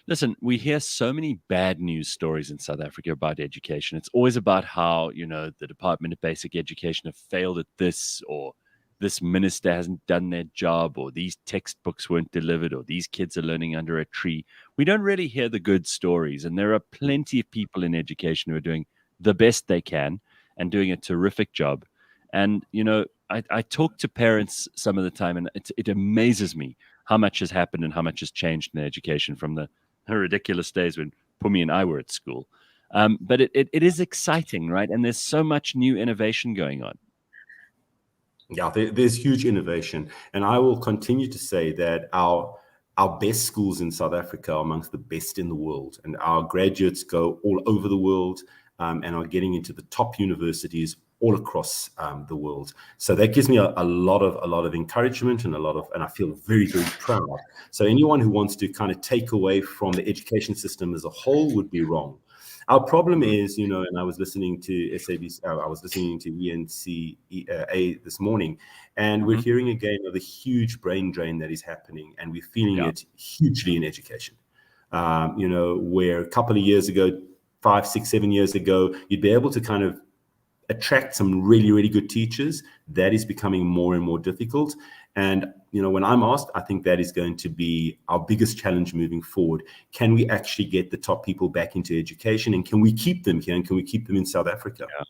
Listen, we hear so many bad news stories in South Africa about education. It's always about how, the Department of Basic Education have failed at this, or this minister hasn't done their job, or these textbooks weren't delivered, or these kids are learning under a tree. We don't really hear the good stories. And there are plenty of people in education who are doing the best they can and doing a terrific job. And, I talk to parents some of the time, and it amazes me how much has happened and how much has changed in education from the ridiculous days when Phumi and I were at school. But it is exciting, right? And there's so much new innovation going on. Yeah, there's huge innovation. And I will continue to say that our best schools in South Africa are amongst the best in the world. And our graduates go all over the world and are getting into the top universities all across the world. So that gives me a lot of encouragement and I feel very, very proud. So anyone who wants to kind of take away from the education system as a whole would be wrong. Our problem is, and I was listening to SABC, I was listening to ENCA this morning, and we're hearing again of the huge brain drain that is happening, and we're feeling it hugely in education. Where a couple of years ago, 5, 6, 7 years ago, you'd be able to kind of attract some really, really good teachers. That is becoming more and more difficult. And, when I'm asked, I think that is going to be our biggest challenge moving forward. Can we actually get the top people back into education, and can we keep them here, and can we keep them in South Africa? Yeah.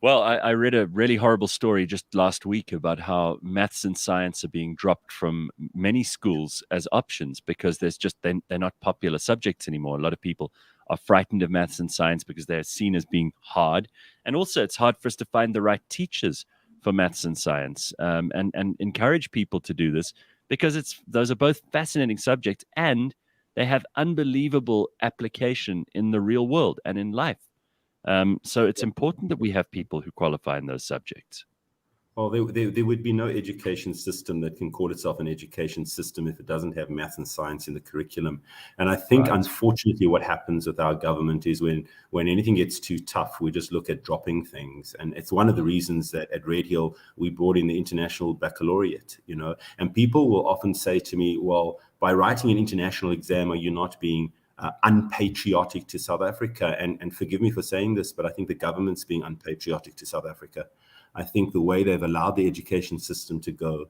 Well, I read a really horrible story just last week about how maths and science are being dropped from many schools as options because they're not popular subjects anymore. A lot of people are frightened of maths and science because they're seen as being hard. And also it's hard for us to find the right teachers for maths and science, and encourage people to do this because those are both fascinating subjects and they have unbelievable application in the real world and in life. So it's important that we have people who qualify in those subjects. Well, there would be no education system that can call itself an education system if it doesn't have math and science in the curriculum. And I think, unfortunately, what happens with our government is when anything gets too tough, we just look at dropping things. And it's one of the reasons that at Redhill, we brought in the International Baccalaureate, and people will often say to me, well, by writing an international exam, are you not being unpatriotic to South Africa? And forgive me for saying this, but I think the government's being unpatriotic to South Africa. I think the way they've allowed the education system to go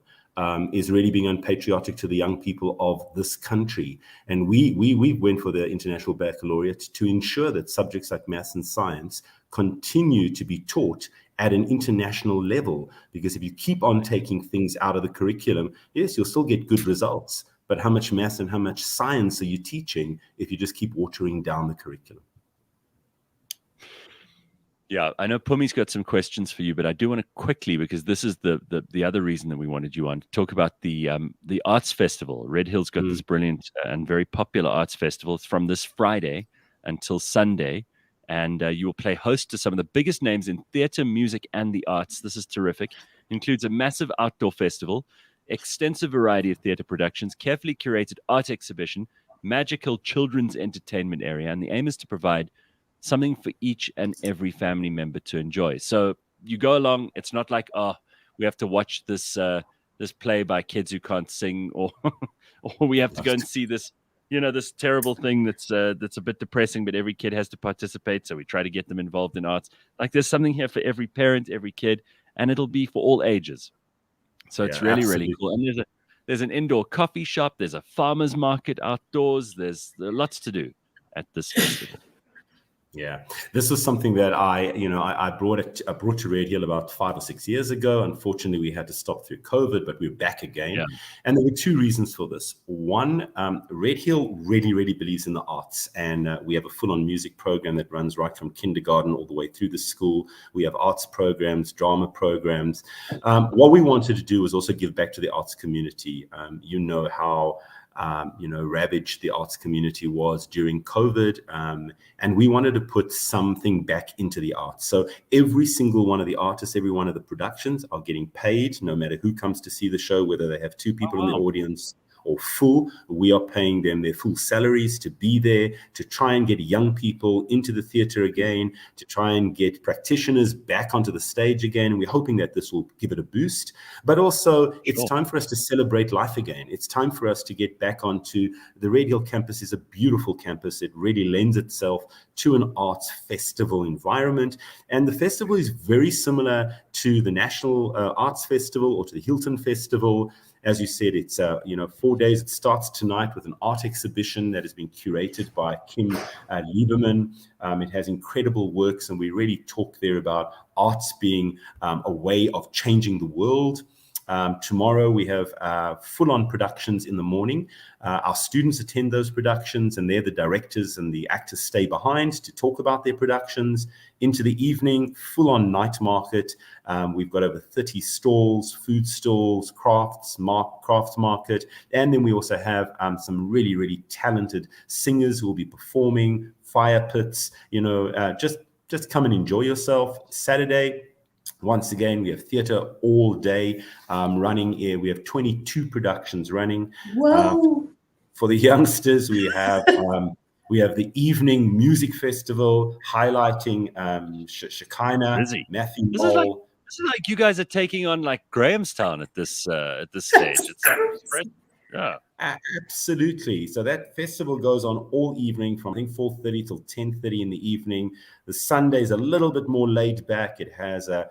is really being unpatriotic to the young people of this country. And we went for the International Baccalaureate to ensure that subjects like maths and science continue to be taught at an international level. Because if you keep on taking things out of the curriculum, yes, you'll still get good results. But how much maths and how much science are you teaching if you just keep watering down the curriculum? Yeah, I know Phumi's got some questions for you, but I do want to quickly, because this is the other reason that we wanted you on, to talk about the arts festival. Redhill's got this brilliant and very popular arts festival. It's from this Friday until Sunday, and you will play host to some of the biggest names in theatre, music, and the arts. This is terrific. It includes a massive outdoor festival. extensive variety of theatre productions, carefully curated art exhibition, magical children's entertainment area, and the aim is to provide something for each and every family member to enjoy. So you go along. It's not like, oh, we have to watch this play by kids who can't sing, or or we have to go and see this, this terrible thing that's a bit depressing, but every kid has to participate. So we try to get them involved in arts. Like, there's something here for every parent, every kid, and it'll be for all ages. So it's really, really cool. And there's an indoor coffee shop. There's a farmer's market outdoors. There's lots to do at this festival. Yeah, this was something that I brought to Redhill about 5 or 6 years ago. Unfortunately, we had to stop through COVID, but we're back again. Yeah. And there were two reasons for this. One, Redhill really, really believes in the arts, and we have a full-on music program that runs right from kindergarten all the way through the school. We have arts programs, drama programs. What we wanted to do was also give back to the arts community. You know how ravaged the arts community was during COVID. And we wanted to put something back into the arts. So every single one of the artists, every one of the productions are getting paid, no matter who comes to see the show, whether they have two people in the audience or full. We are paying them their full salaries to be there, to try and get young people into the theatre again, to try and get practitioners back onto the stage again. And we're hoping that this will give it a boost. But also, it's time for us to celebrate life again. It's time for us to get back onto the Redhill campus. Is a beautiful campus. It really lends itself to an arts festival environment. And the festival is very similar to the National Arts Festival or to the Hilton Festival. As you said, it's 4 days. It starts tonight with an art exhibition that has been curated by Kim Lieberman. It has incredible works, and we really talk there about arts being a way of changing the world. Tomorrow we have full-on productions in the morning. Our students attend those productions, and they're the directors, and the actors stay behind to talk about their productions. Into the evening, full-on night market. We've got over 30 stalls, food stalls, crafts market, and then we also have some really, really talented singers who will be performing, fire pits. Just come and enjoy yourself. Saturday, once again, we have theatre all day running here. We have 22 productions running. Whoa! For the youngsters, we have the evening music festival highlighting Shekinah, Matthew Ball. This is like you guys are taking on like Grahamstown at this stage. It's like, yeah. Absolutely. So that festival goes on all evening from, I think, 4:30 till 10:30 in the evening. The Sunday is a little bit more laid back. It has a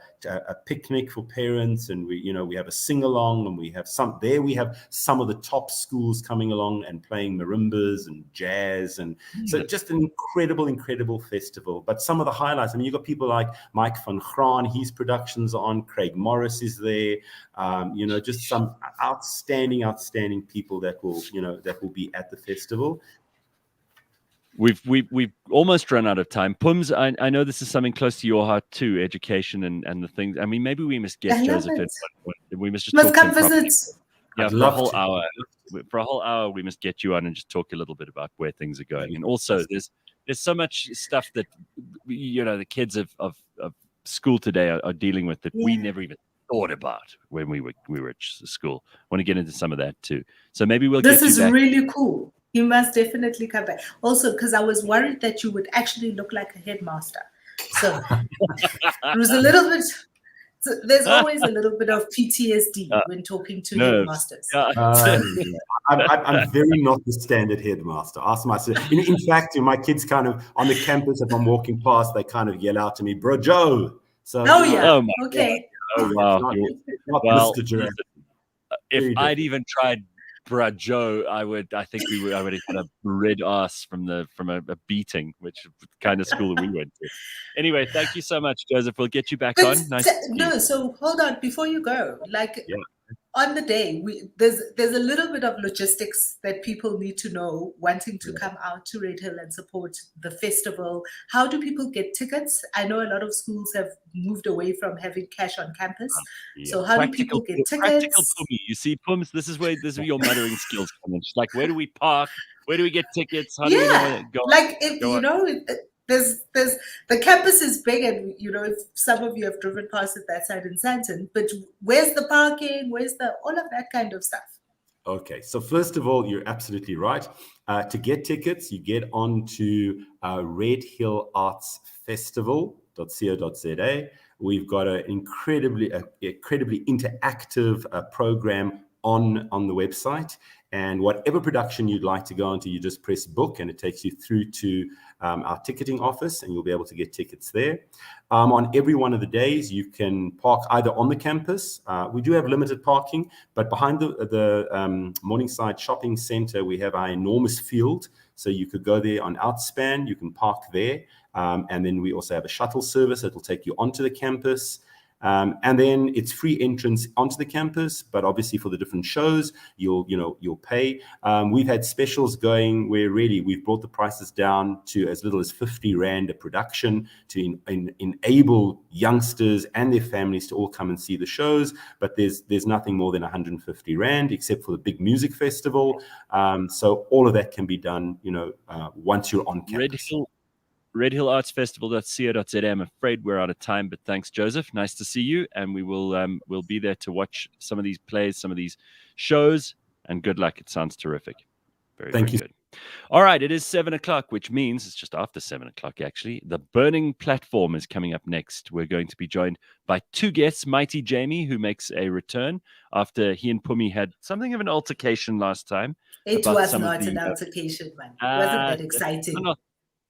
picnic for parents, and we have a sing along, and we have some of the top schools coming along and playing marimbas and jazz, and so just an incredible festival. But some of the highlights, I mean, you've got people like Mike van Graan, his productions are on. Craig Morris is there. Just some outstanding people that will be at the festival. We've almost run out of time. Pums, I know this is something close to your heart too, education and the things. I mean, maybe we must get Joseph in. We must just come visit. Yeah, for a whole hour. For a whole hour, we must get you on and just talk a little bit about where things are going. And also, there's so much stuff that the kids of school today are dealing with that we never even thought about when we were at school. I want to get into some of that too. So maybe we'll. This is really cool. You must definitely come back. Also, because I was worried that you would actually look like a headmaster. So it was a little bit. So there's always a little bit of PTSD when talking to headmasters. I'm very not the standard headmaster. Ask myself. In fact, my kids kind of on the campus, if I'm walking past, they kind of yell out to me, "Bro, Joe." So, Okay. Oh wow. Not well, Mr. Gerassi. If I'd even tried Brad Joe, I would have had a red ass from a beating, which kind of school we went to. Anyway, thank you so much, Joseph. We'll get you back on. So hold on before you go. On the day, there's a little bit of logistics that people need to know wanting to come out to Redhill and support the festival. How do people get tickets? I know a lot of schools have moved away from having cash on campus. So how do people get tickets? Practical Phumi. You see, Pums, this is where your mothering skills come in. She's like, where do we park? Where do we get tickets? How do we go? there's the campus is big, and if some of you have driven past it that side in Sandton, but where's the parking? Where's all of that kind of stuff? Okay, so first of all, you're absolutely right. To get tickets, you get on to redhillartsfestival.co.za. We've got an incredibly interactive program on the website. And whatever production you'd like to go into, you just press book and it takes you through to our ticketing office, and you'll be able to get tickets there. On every one of the days, you can park either on the campus. We do have limited parking, but behind the Morningside Shopping Center, we have our enormous field. So you could go there on Outspan, you can park there. And then we also have a shuttle service that will take you onto the campus. And then it's free entrance onto the campus, but obviously for the different shows, you'll pay. We've had specials going where really we've brought the prices down to as little as 50 Rand a production to enable youngsters and their families to all come and see the shows. But there's nothing more than 150 Rand except for the big music festival. So all of that can be done, once you're on campus. redhillartsfestival.co.za. I'm afraid we're out of time, but thanks, Joseph. Nice to see you, and we'll be there to watch some of these plays, some of these shows, and good luck. It sounds terrific. Thank you. Good. All right, it is 7:00, which means it's just after 7:00, actually. The Burning Platform is coming up next. We're going to be joined by two guests, Mighti Jamie, who makes a return after he and Phumi had something of an altercation last time. It was not an altercation, man. Wasn't that exciting?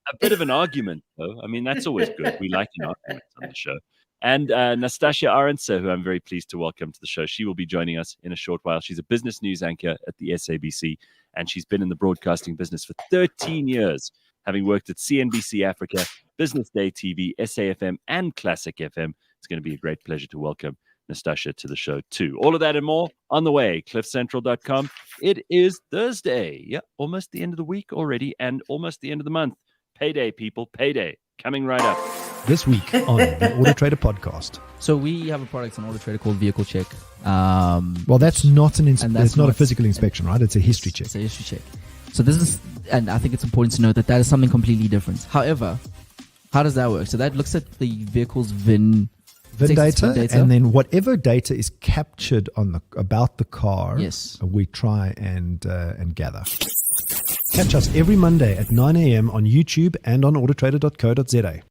A bit of an argument, though. I mean, that's always good. We like an argument on the show. And Nastassia Arendse, who I'm very pleased to welcome to the show. She will be joining us in a short while. She's a business news anchor at the SABC, and she's been in the broadcasting business for 13 years, having worked at CNBC Africa, Business Day TV, SAFM, and Classic FM. It's going to be a great pleasure to welcome Nastassia to the show, too. All of that and more on the way. CliffCentral.com. It is Thursday. Yeah, almost the end of the week already, and almost the end of the month. Payday, people. Payday. Coming right up. This week on the Auto Trader podcast. So we have a product on Auto Trader called Vehicle Check. Well, that's not it's not a physical inspection, right? It's a history check. It's a history check. So this is, and I think it's important to note that is something completely different. However, how does that work? So that looks at the vehicle's VIN data, and then whatever data is captured about the car, yes, we try and gather. Catch us every Monday at 9 a.m. on YouTube and on autotrader.co.za.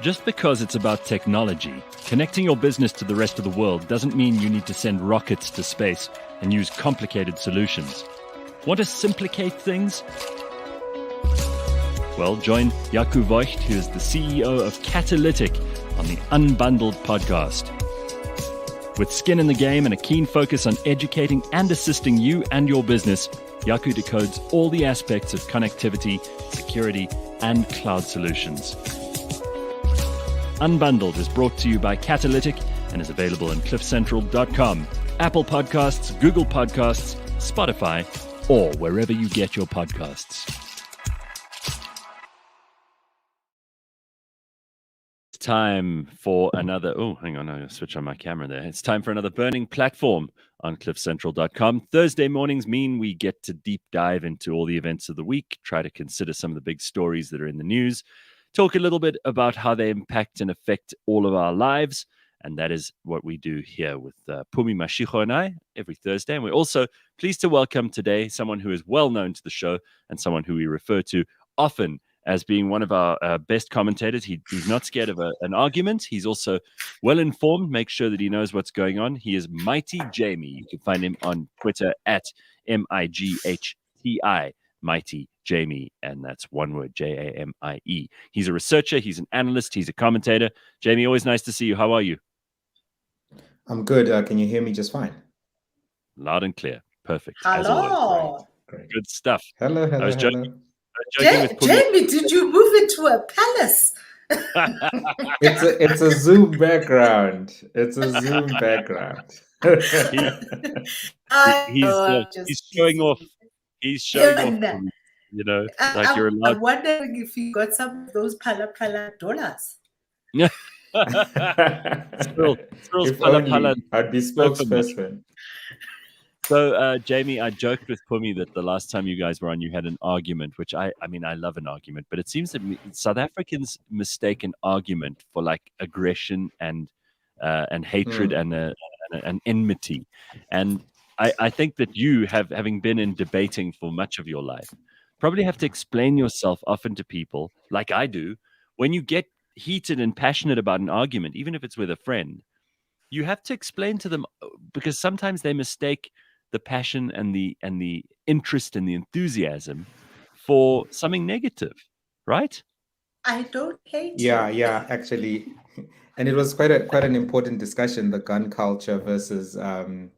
Just because it's about technology, connecting your business to the rest of the world doesn't mean you need to send rockets to space and use complicated solutions. Want to simplicate things? Well, join Jaco Voigt, who is the CEO of Catalytic, on the Unbundled podcast. With skin in the game and a keen focus on educating and assisting you and your business, Jaco decodes all the aspects of connectivity, security, and cloud solutions. Unbundled is brought to you by Catalytic and is available on cliffcentral.com, Apple Podcasts, Google Podcasts, Spotify, or wherever you get your podcasts. It's time for another... Oh, hang on, I'll switch on my camera there. It's time for another burning platform on cliffcentral.com. Thursday mornings mean we get to deep dive into all the events of the week, try to consider some of the big stories that are in the news, talk a little bit about how they impact and affect all of our lives. And that is what we do here with Phumi Mashiko and I every Thursday. And we're also pleased to welcome today someone who is well known to the show and someone who we refer to often as being one of our best commentators. He's not scared of an argument. He's also well informed, make sure that he knows what's going on. He is Mighti Jamie. You can find him on Twitter at MIGHTI, Mighti Jamie, and that's one word, Jamie. He's a researcher, he's an analyst, he's a commentator. Jamie, always nice to see you. How are you? I'm good. Can you hear me just fine? Loud and clear. Perfect. Hello. As always. Great. Good stuff. Hello. I was joking with Phumi. Jamie, did you move into a palace? It's a Zoom background. It's a Zoom background. He's showing off. He's showing off. You know, like you're allowed. I'm wondering if you got some of those pala dollars. Yeah. Still If pala only pala. I'd be spokesperson. So, Jamie, I joked with Phumi that the last time you guys were on, you had an argument, which I mean, I love an argument, but it seems that South Africans mistake an argument for like aggression and hatred and enmity. And I think that you having been in debating for much of your life, probably have to explain yourself often to people, like I do, when you get heated and passionate about an argument, even if it's with a friend, you have to explain to them, because sometimes they mistake the passion and the interest and the enthusiasm for something negative, right? I don't hate Yeah, you. actually, and it was quite an important discussion, the gun culture versus gun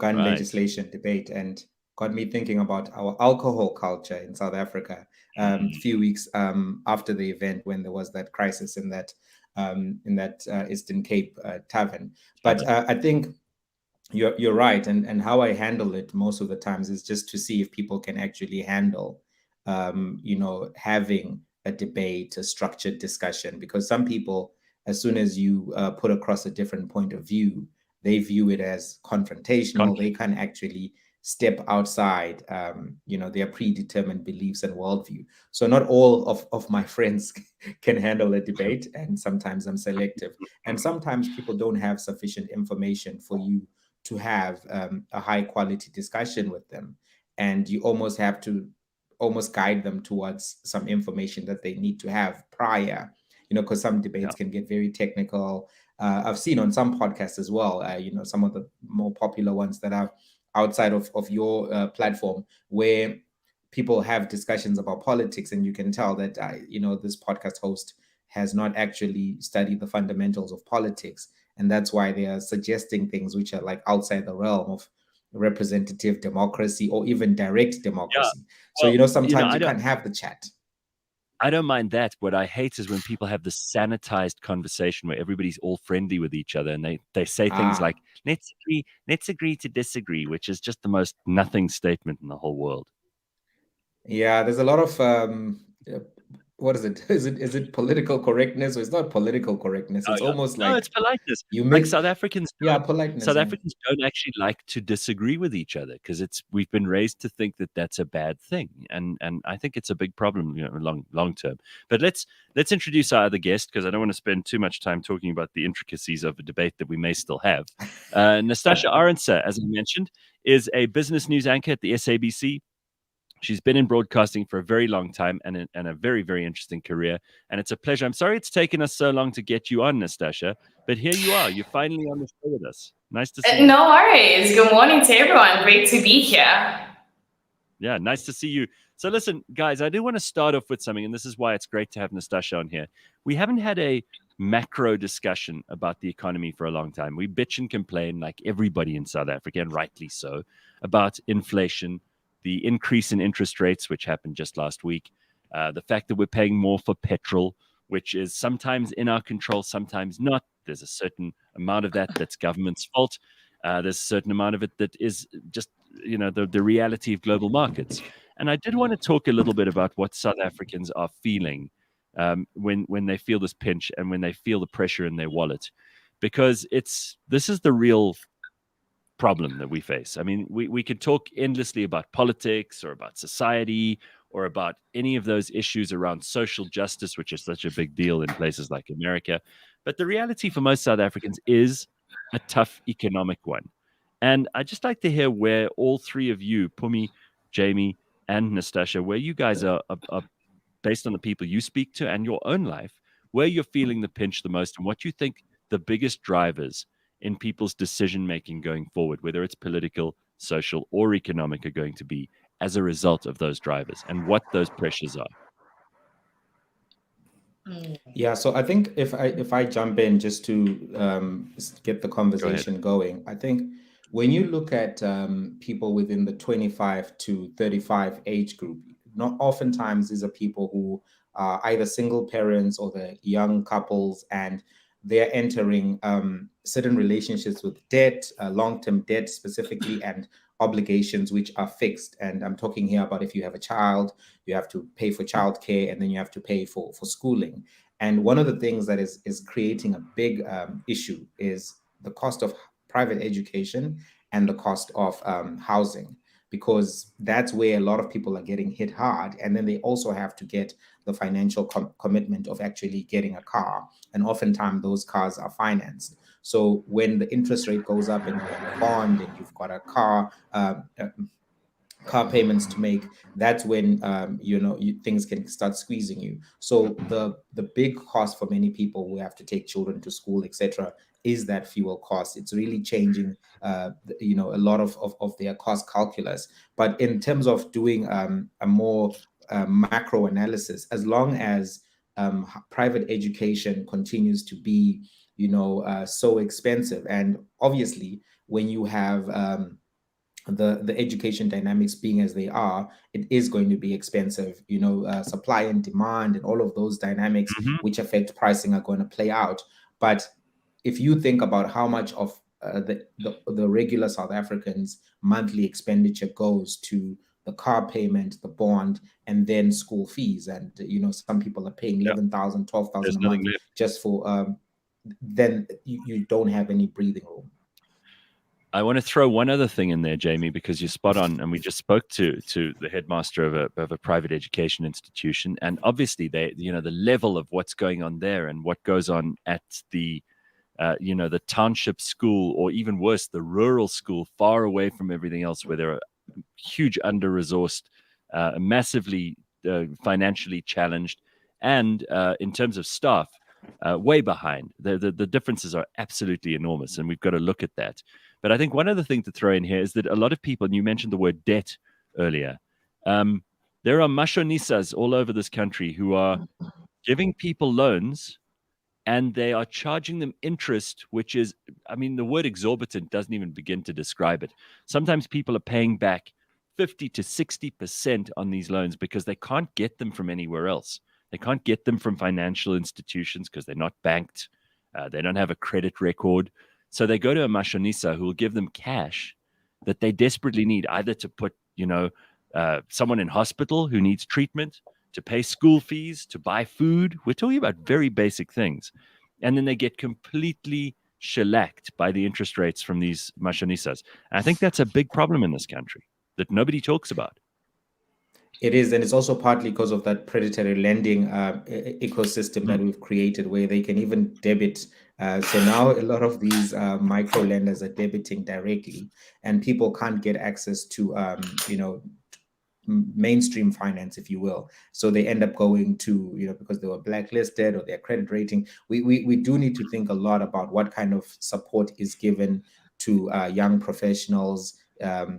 legislation debate, and got me thinking about our alcohol culture in South Africa. A few weeks after the event, when there was that crisis in that Eastern Cape tavern, but I think you're right, and how I handle it most of the times is just to see if people can actually handle, having a debate, a structured discussion, because some people, as soon as you put across a different point of view, they view it as confrontational. They can't actually step outside, their predetermined beliefs and worldview. So not all of my friends can handle a debate, and sometimes I'm selective. And sometimes people don't have sufficient information for you to have a high quality discussion with them. And you almost have to guide them towards some information that they need to have prior, because some debates can get very technical. I've seen on some podcasts as well, some of the more popular ones that are outside of your platform, where people have discussions about politics, and you can tell that, this podcast host has not actually studied the fundamentals of politics. And that's why they are suggesting things which are like outside the realm of representative democracy or even direct democracy. Yeah. So, sometimes you can't have the chat. I don't mind that. What I hate is when people have this sanitized conversation where everybody's all friendly with each other, and they say things like, let's agree to disagree, which is just the most nothing statement in the whole world. Yeah, there's a lot of what is it? Is it political correctness? Or it's not political correctness. It's almost like, it's politeness. You make South Africans. Politeness. South Africans don't actually like to disagree with each other, because we've been raised to think that that's a bad thing, and I think it's a big problem, long term. But let's introduce our other guest, because I don't want to spend too much time talking about the intricacies of a debate that we may still have. Nastassia Arendse, as I mentioned, is a business news anchor at the SABC. She's been in broadcasting for a very long time and a very, very interesting career. And it's a pleasure. I'm sorry it's taken us so long to get you on, Nastassia, but here you are. You're finally on the show with us. Nice to see you. No worries. Good morning to everyone. Great to be here. Yeah, nice to see you. So listen, guys, I do want to start off with something, and this is why it's great to have Nastassia on here. We haven't had a macro discussion about the economy for a long time. We bitch and complain, like everybody in South Africa, and rightly so, about inflation, the increase in interest rates, which happened just last week, the fact that we're paying more for petrol, which is sometimes in our control, sometimes not. There's a certain amount of that that's government's fault. There's a certain amount of it that is just, the reality of global markets. And I did want to talk a little bit about what South Africans are feeling when they feel this pinch and when they feel the pressure in their wallet, because this is the real problem that we face. I mean, we could talk endlessly about politics or about society or about any of those issues around social justice, which is such a big deal in places like America. But the reality for most South Africans is a tough economic one. And I'd just like to hear where all three of you, Phumi, Jamie, and Nastassia, where you guys are based on the people you speak to and your own life, where you're feeling the pinch the most and what you think the biggest drivers in people's decision making going forward, whether it's political, social, or economic, are going to be as a result of those drivers and what those pressures are. Yeah, so I think if I jump in just to get the conversation going, I think when you look at people within the 25 to 35 age group, not oftentimes these are people who are either single parents or the young couples, and they're entering certain relationships with debt, long-term debt specifically, and obligations which are fixed. And I'm talking here about if you have a child, you have to pay for childcare, and then you have to pay for schooling. And one of the things that is creating a big issue is the cost of private education and the cost of housing, because that's where a lot of people are getting hit hard. And then they also have to get the financial commitment of actually getting a car. And oftentimes those cars are financed. So when the interest rate goes up and you're on a bond and you've got a car payments to make, that's when things can start squeezing you. So the big cost for many people who have to take children to school, etc., is that fuel cost. It's really changing a lot of their cost calculus. But in terms of doing a more macro analysis, as long as private education continues to be so expensive, and obviously when you have the education dynamics being as they are, it is going to be expensive. Supply and demand and all of those dynamics which affect pricing are going to play out. But if you think about how much of the regular South Africans' monthly expenditure goes to the car payment, the bond, and then school fees, and some people are paying 11,000, 12,000 a month just for then you don't have any breathing room. I want to throw one other thing in there, Jamie, because you're spot on. And we just spoke to the headmaster of a private education institution, and obviously the level of what's going on there and what goes on at the the township school, or even worse, the rural school, far away from everything else, where there are huge under-resourced, massively financially challenged, and in terms of staff, way behind. The differences are absolutely enormous, and we've got to look at that. But I think one other thing to throw in here is that a lot of people, and you mentioned the word debt earlier, there are mashonisas all over this country who are giving people loans, and they are charging them interest, which is, I mean, the word exorbitant doesn't even begin to describe it. Sometimes people are paying back 50 to 60% on these loans because they can't get them from anywhere else. They can't get them from financial institutions because they're not banked. They don't have a credit record. So they go to a mashonisa who will give them cash that they desperately need, either to put, someone in hospital who needs treatment, to pay school fees, to buy food. We're talking about very basic things. And then they get completely shellacked by the interest rates from these mashonisas. And I think that's a big problem in this country that nobody talks about. It is, and it's also partly because of that predatory lending ecosystem that we've created, where they can even debit. So now a lot of these micro lenders are debiting directly, and people can't get access to, mainstream finance, if you will. So they end up going to, because they were blacklisted or their credit rating. We do need to think a lot about what kind of support is given to young professionals,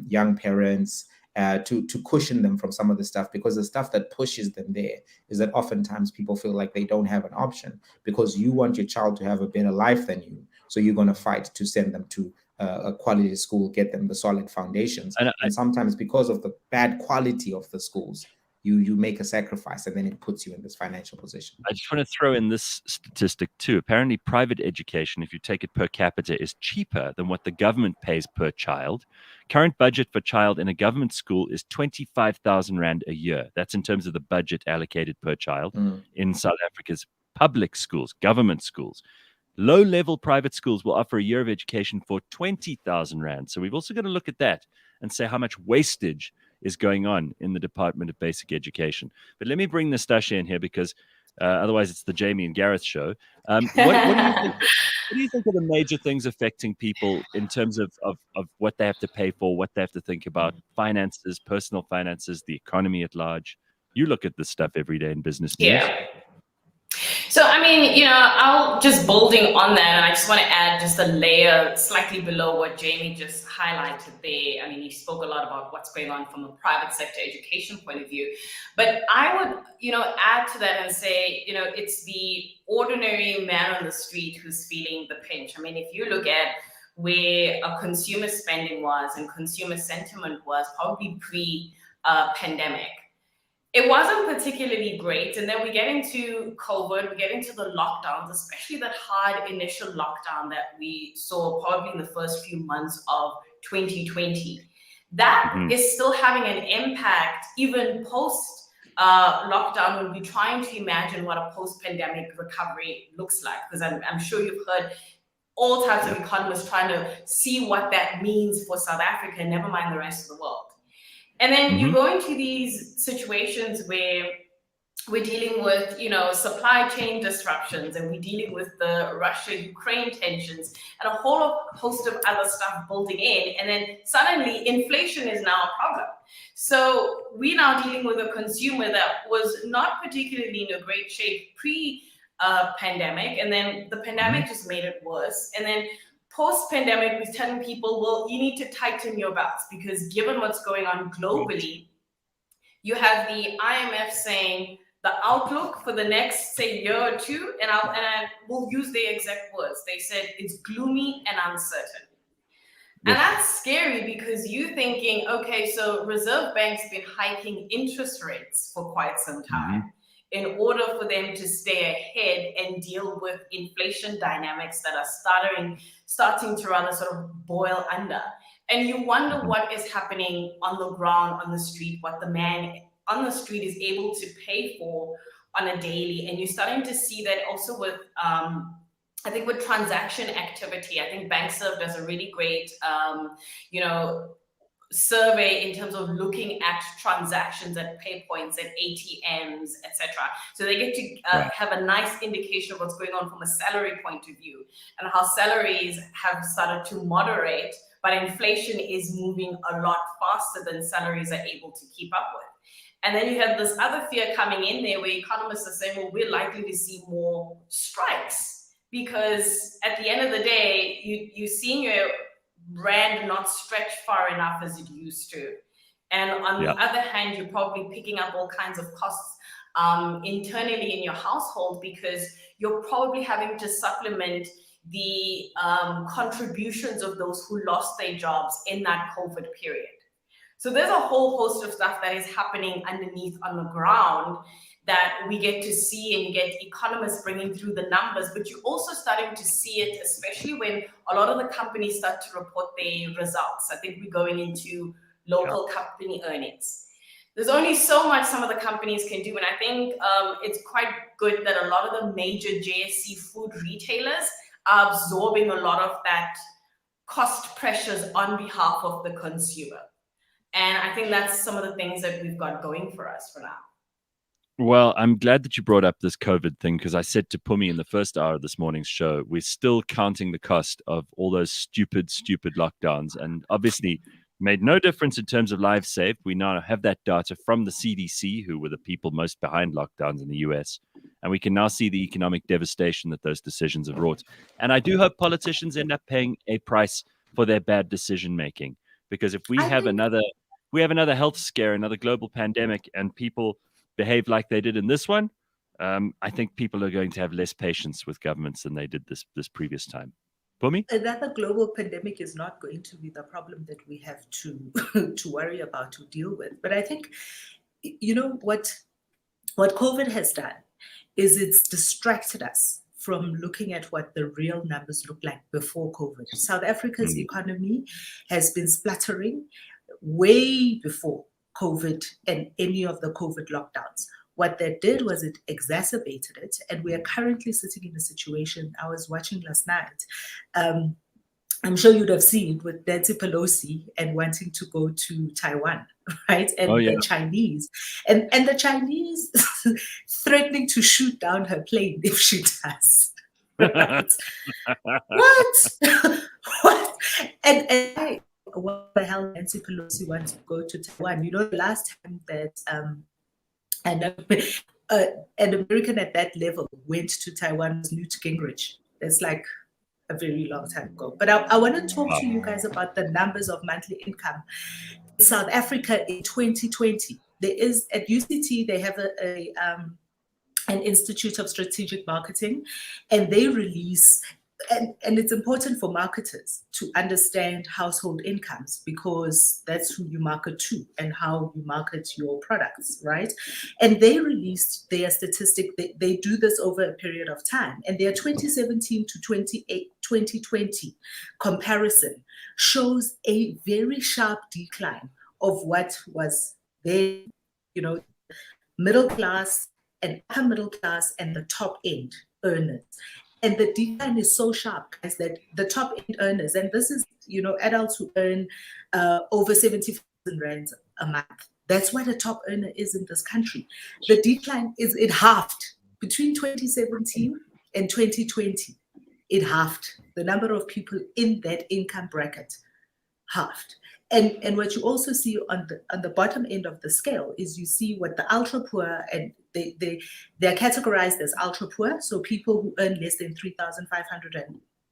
young parents, to cushion them from some of the stuff, because the stuff that pushes them there is that oftentimes people feel like they don't have an option, because you want your child to have a better life than you. So you're going to fight to send them to a quality school, get them the solid foundations. And sometimes because of the bad quality of the schools, you make a sacrifice, and then it puts you in this financial position. I just want to throw in this statistic too. Apparently, private education, if you take it per capita, is cheaper than what the government pays per child. Current budget for child in a government school is 25,000 Rand a year. That's in terms of the budget allocated per child in South Africa's public schools, government schools. Low-level private schools will offer a year of education for 20,000 Rand. So we've also got to look at that and say how much wastage is going on in the Department of Basic Education. But let me bring Nastassia in here because otherwise it's the Jamie and Gareth show. What do you think? What do you think are the major things affecting people in terms of what they have to pay for, what they have to think about, finances, personal finances, the economy at large? You look at this stuff every day in business news. Yeah. So, I mean, I'll just building on that, and I just want to add just a layer slightly below what Jamie just highlighted there. I mean, he spoke a lot about what's going on from a private sector education point of view, but I would, add to that and say, it's the ordinary man on the street who's feeling the pinch. I mean, if you look at where a consumer spending was and consumer sentiment was probably pre-pandemic, it wasn't particularly great. And then we get into COVID, we get into the lockdowns, especially that hard initial lockdown that we saw probably in the first few months of 2020. That is still having an impact even post lockdown when we're trying to imagine what a post-pandemic recovery looks like. Because I'm sure you've heard all types of economists trying to see what that means for South Africa, never mind the rest of the world. And then you go into these situations where we're dealing with, supply chain disruptions, and we're dealing with the Russia-Ukraine tensions and a whole host of other stuff building in. And then suddenly inflation is now a problem. So we're now dealing with a consumer that was not particularly in a great shape pre-pandemic. And then the pandemic just made it worse. And then post-pandemic, we're telling people, well, you need to tighten your belts because given what's going on globally, you have the IMF saying the outlook for the next, say, year or two, and I will use their exact words. They said it's gloomy and uncertain. And that's scary because you're thinking, okay, so Reserve Bank's been hiking interest rates for quite some time in order for them to stay ahead and deal with inflation dynamics that are starting to rather sort of boil under. And you wonder what is happening on the ground, on the street, what the man on the street is able to pay for on a daily. And you're starting to see that also with, I think with transaction activity. I think BankServe does a really great, survey in terms of looking at transactions at pay points, at ATMs, etc. So they get to have a nice indication of what's going on from a salary point of view and how salaries have started to moderate, but inflation is moving a lot faster than salaries are able to keep up with. And then you have this other fear coming in there where economists are saying, well, we're likely to see more strikes because at the end of the day, you're seeing your rand not stretch far enough as it used to. And on the other hand, you're probably picking up all kinds of costs internally in your household because you're probably having to supplement the contributions of those who lost their jobs in that COVID period. So there's a whole host of stuff that is happening underneath on the ground that we get to see, and you get economists bringing through the numbers, but you're also starting to see it, especially when a lot of the companies start to report their results. I think we're going into local company earnings. There's only so much some of the companies can do, and I think it's quite good that a lot of the major JSE food retailers are absorbing a lot of that cost pressures on behalf of the consumer. And I think that's some of the things that we've got going for us for now. Well, I'm glad that you brought up this COVID thing because I said to Phumi in the first hour of this morning's show, we're still counting the cost of all those stupid lockdowns, and obviously made no difference in terms of lives saved. We now have that data from the CDC, who were the people most behind lockdowns in the US, and we can now see the economic devastation that those decisions have wrought. And I do hope politicians end up paying a price for their bad decision making, because if we have another health scare, another global pandemic, and people behave like they did in this one, I think people are going to have less patience with governments than they did this previous time. Phumi? Another global pandemic is not going to be the problem that we have to worry about, to deal with. But I think you know what COVID has done is it's distracted us from looking at what the real numbers look like before COVID. South Africa's economy has been spluttering way before COVID and any of the COVID lockdowns. What that did was it exacerbated it, and we are currently sitting in a situation. I was watching last night. I'm sure you'd have seen with Nancy Pelosi and wanting to go to Taiwan, right? And the Chinese, and the Chinese threatening to shoot down her plane if she does. Right? What? What? And what the hell Nancy Pelosi wants to go to Taiwan? You know, the last time that an American at that level went to Taiwan was Newt Gingrich. It's like a very long time ago. But I want to talk to you guys about the numbers of monthly income in South Africa in 2020. There is, at UCT, they have an Institute of Strategic Marketing, and they release, and it's important for marketers to understand household incomes, because that's who you market to and how you market your products, right? And they released their statistic. They do this over a period of time, and their 2017 to 2020 comparison shows a very sharp decline of what was there, you know, middle class and upper middle class and the top end earners. And the decline is so sharp, guys, that the top end earners, and this is, you know, adults who earn over 70,000 rand a month. That's what a top earner is in this country. The decline is, it halved between 2017 and 2020. It halved. The number of people in that income bracket halved. And what you also see on the bottom end of the scale is you see what the ultra poor, and they're categorized as ultra poor, so people who earn less than 3,500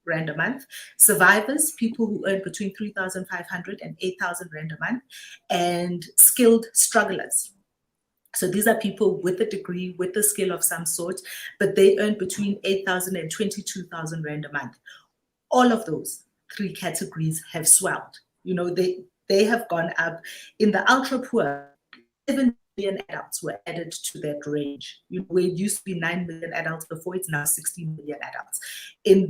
rand a month, survivors, people who earn between 3,500 and 8,000 rand a month, and skilled strugglers. So these are people with a degree, with a skill of some sort, but they earn between 8,000 and 22,000 rand a month. All of those three categories have swelled. You know, they have gone up. In the ultra poor, 7 million adults were added to that range. You know, where it used to be 9 million adults before, it's now 16 million adults. In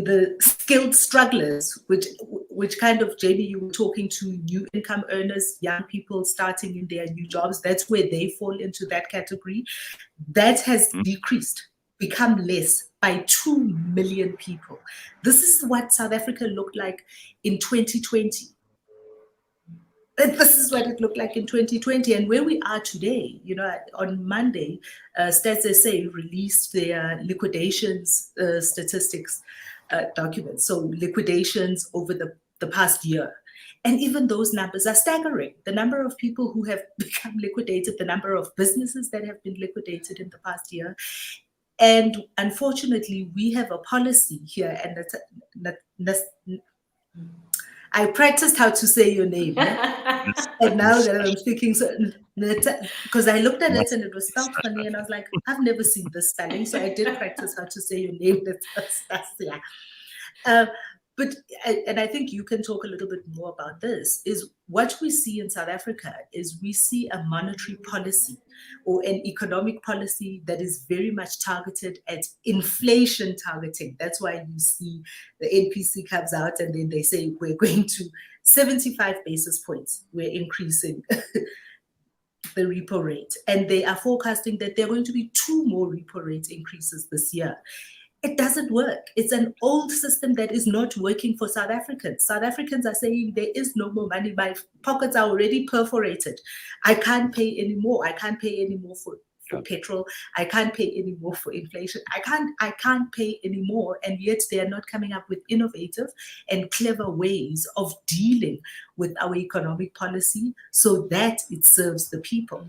the skilled strugglers, which kind of, Jamie, you were talking to new income earners, young people starting in their new jobs, that's where they fall into that category. That has decreased, become less by 2 million people. This is what South Africa looked like in 2020. This is what it looked like in 2020, and where we are today. You know, on Monday, Stats SA released their liquidations statistics documents. So liquidations over the past year. And even those numbers are staggering. The number of people who have become liquidated, the number of businesses that have been liquidated in the past year. And unfortunately, we have a policy here, and I practiced how to say your name. And now that I'm speaking, because I looked at it and it was spelled funny, and I was like, I've never seen this spelling. So I did practice how to say your name. But I think you can talk a little bit more about this, is what we see in South Africa is we see a monetary policy or an economic policy that is very much targeted at inflation targeting. That's why you see the NPC comes out and then they say we're going to 75 basis points. We're increasing the repo rate. And they are forecasting that there are going to be 2 more repo rate increases this year. It doesn't work. It's an old system that is not working for South Africans. South Africans are saying there is no more money. My pockets are already perforated. I can't pay anymore. I can't pay anymore for petrol. I can't pay anymore for inflation. I can't pay anymore. And yet they are not coming up with innovative and clever ways of dealing with our economic policy so that it serves the people.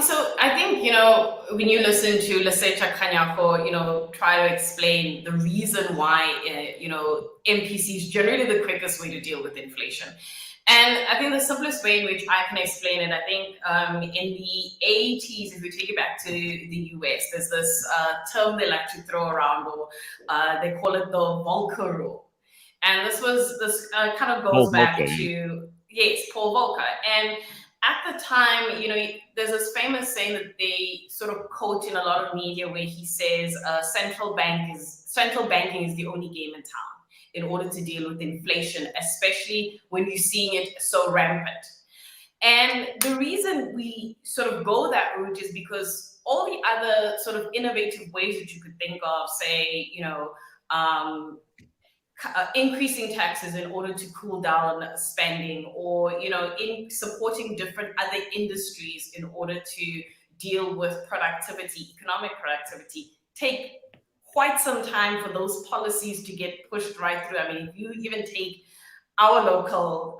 So I think, you know, when you listen to Lesetja Kanyako, you know, try to explain the reason why, you know, MPC is generally the quickest way to deal with inflation. And I think the simplest way in which I can explain it, I think in the 80s, if we take it back to the US, there's this term they like to throw around, or they call it the Volcker rule. And this kind of goes back to Yes, Paul Volcker. And at the time, there's this famous saying that they sort of quote in a lot of media where he says central banking is the only game in town in order to deal with inflation, especially when you're seeing it so rampant. And the reason we sort of go that route is because all the other sort of innovative ways that you could think of, say, increasing taxes in order to cool down spending, or in supporting different other industries in order to deal with economic productivity, take quite some time for those policies to get pushed right through. I mean, if you even take our local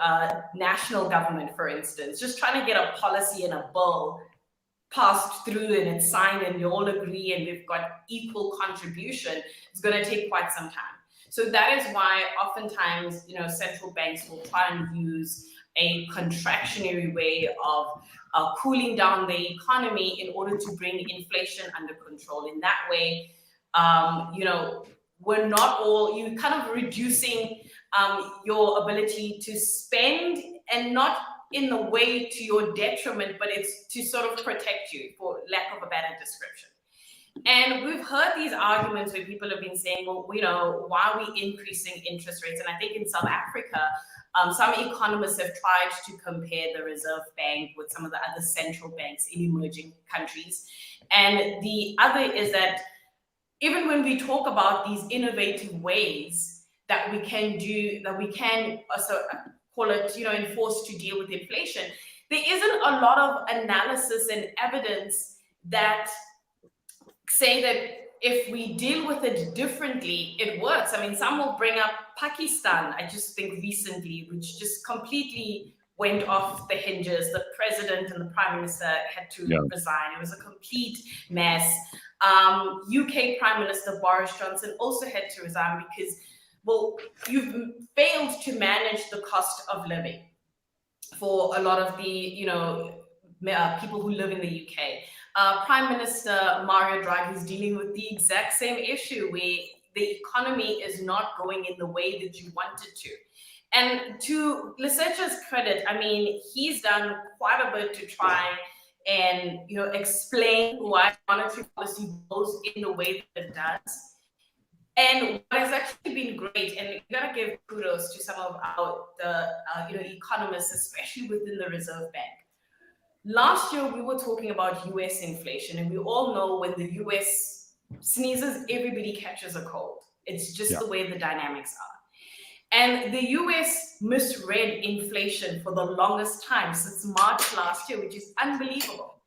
national government, for instance, just trying to get a policy and a bill passed through and it's signed and you all agree and we've got equal contribution, it's going to take quite some time. So that is why oftentimes, central banks will try and use a contractionary way of cooling down the economy in order to bring inflation under control. In that way, we're not all, you kind of reducing your ability to spend, and not in the way to your detriment, but it's to sort of protect you, for lack of a better description. And we've heard these arguments where people have been saying, well, why are we increasing interest rates? And I think in South Africa, some economists have tried to compare the Reserve Bank with some of the other central banks in emerging countries. And the other is that even when we talk about these innovative ways that we can do, that we can also call it, enforce to deal with inflation, there isn't a lot of analysis and evidence that say that if we deal with it differently, it works. I mean, some will bring up Pakistan, I just think recently, which just completely went off the hinges. The president and the prime minister had to resign. It was a complete mess. UK Prime Minister Boris Johnson also had to resign because, well, you've failed to manage the cost of living for a lot of the, people who live in the UK. Prime Minister Mario Draghi is dealing with the exact same issue where the economy is not going in the way that you want it to. And to Lesetja's credit, I mean, he's done quite a bit to try and explain why monetary policy goes in the way that it does. And what has actually been great, and you gotta give kudos to some of the economists, especially within the Reserve Bank. Last year, we were talking about US inflation, and we all know when the US sneezes, everybody catches a cold. It's just the way the dynamics are. And the US misread inflation for the longest time, since March last year, which is unbelievable.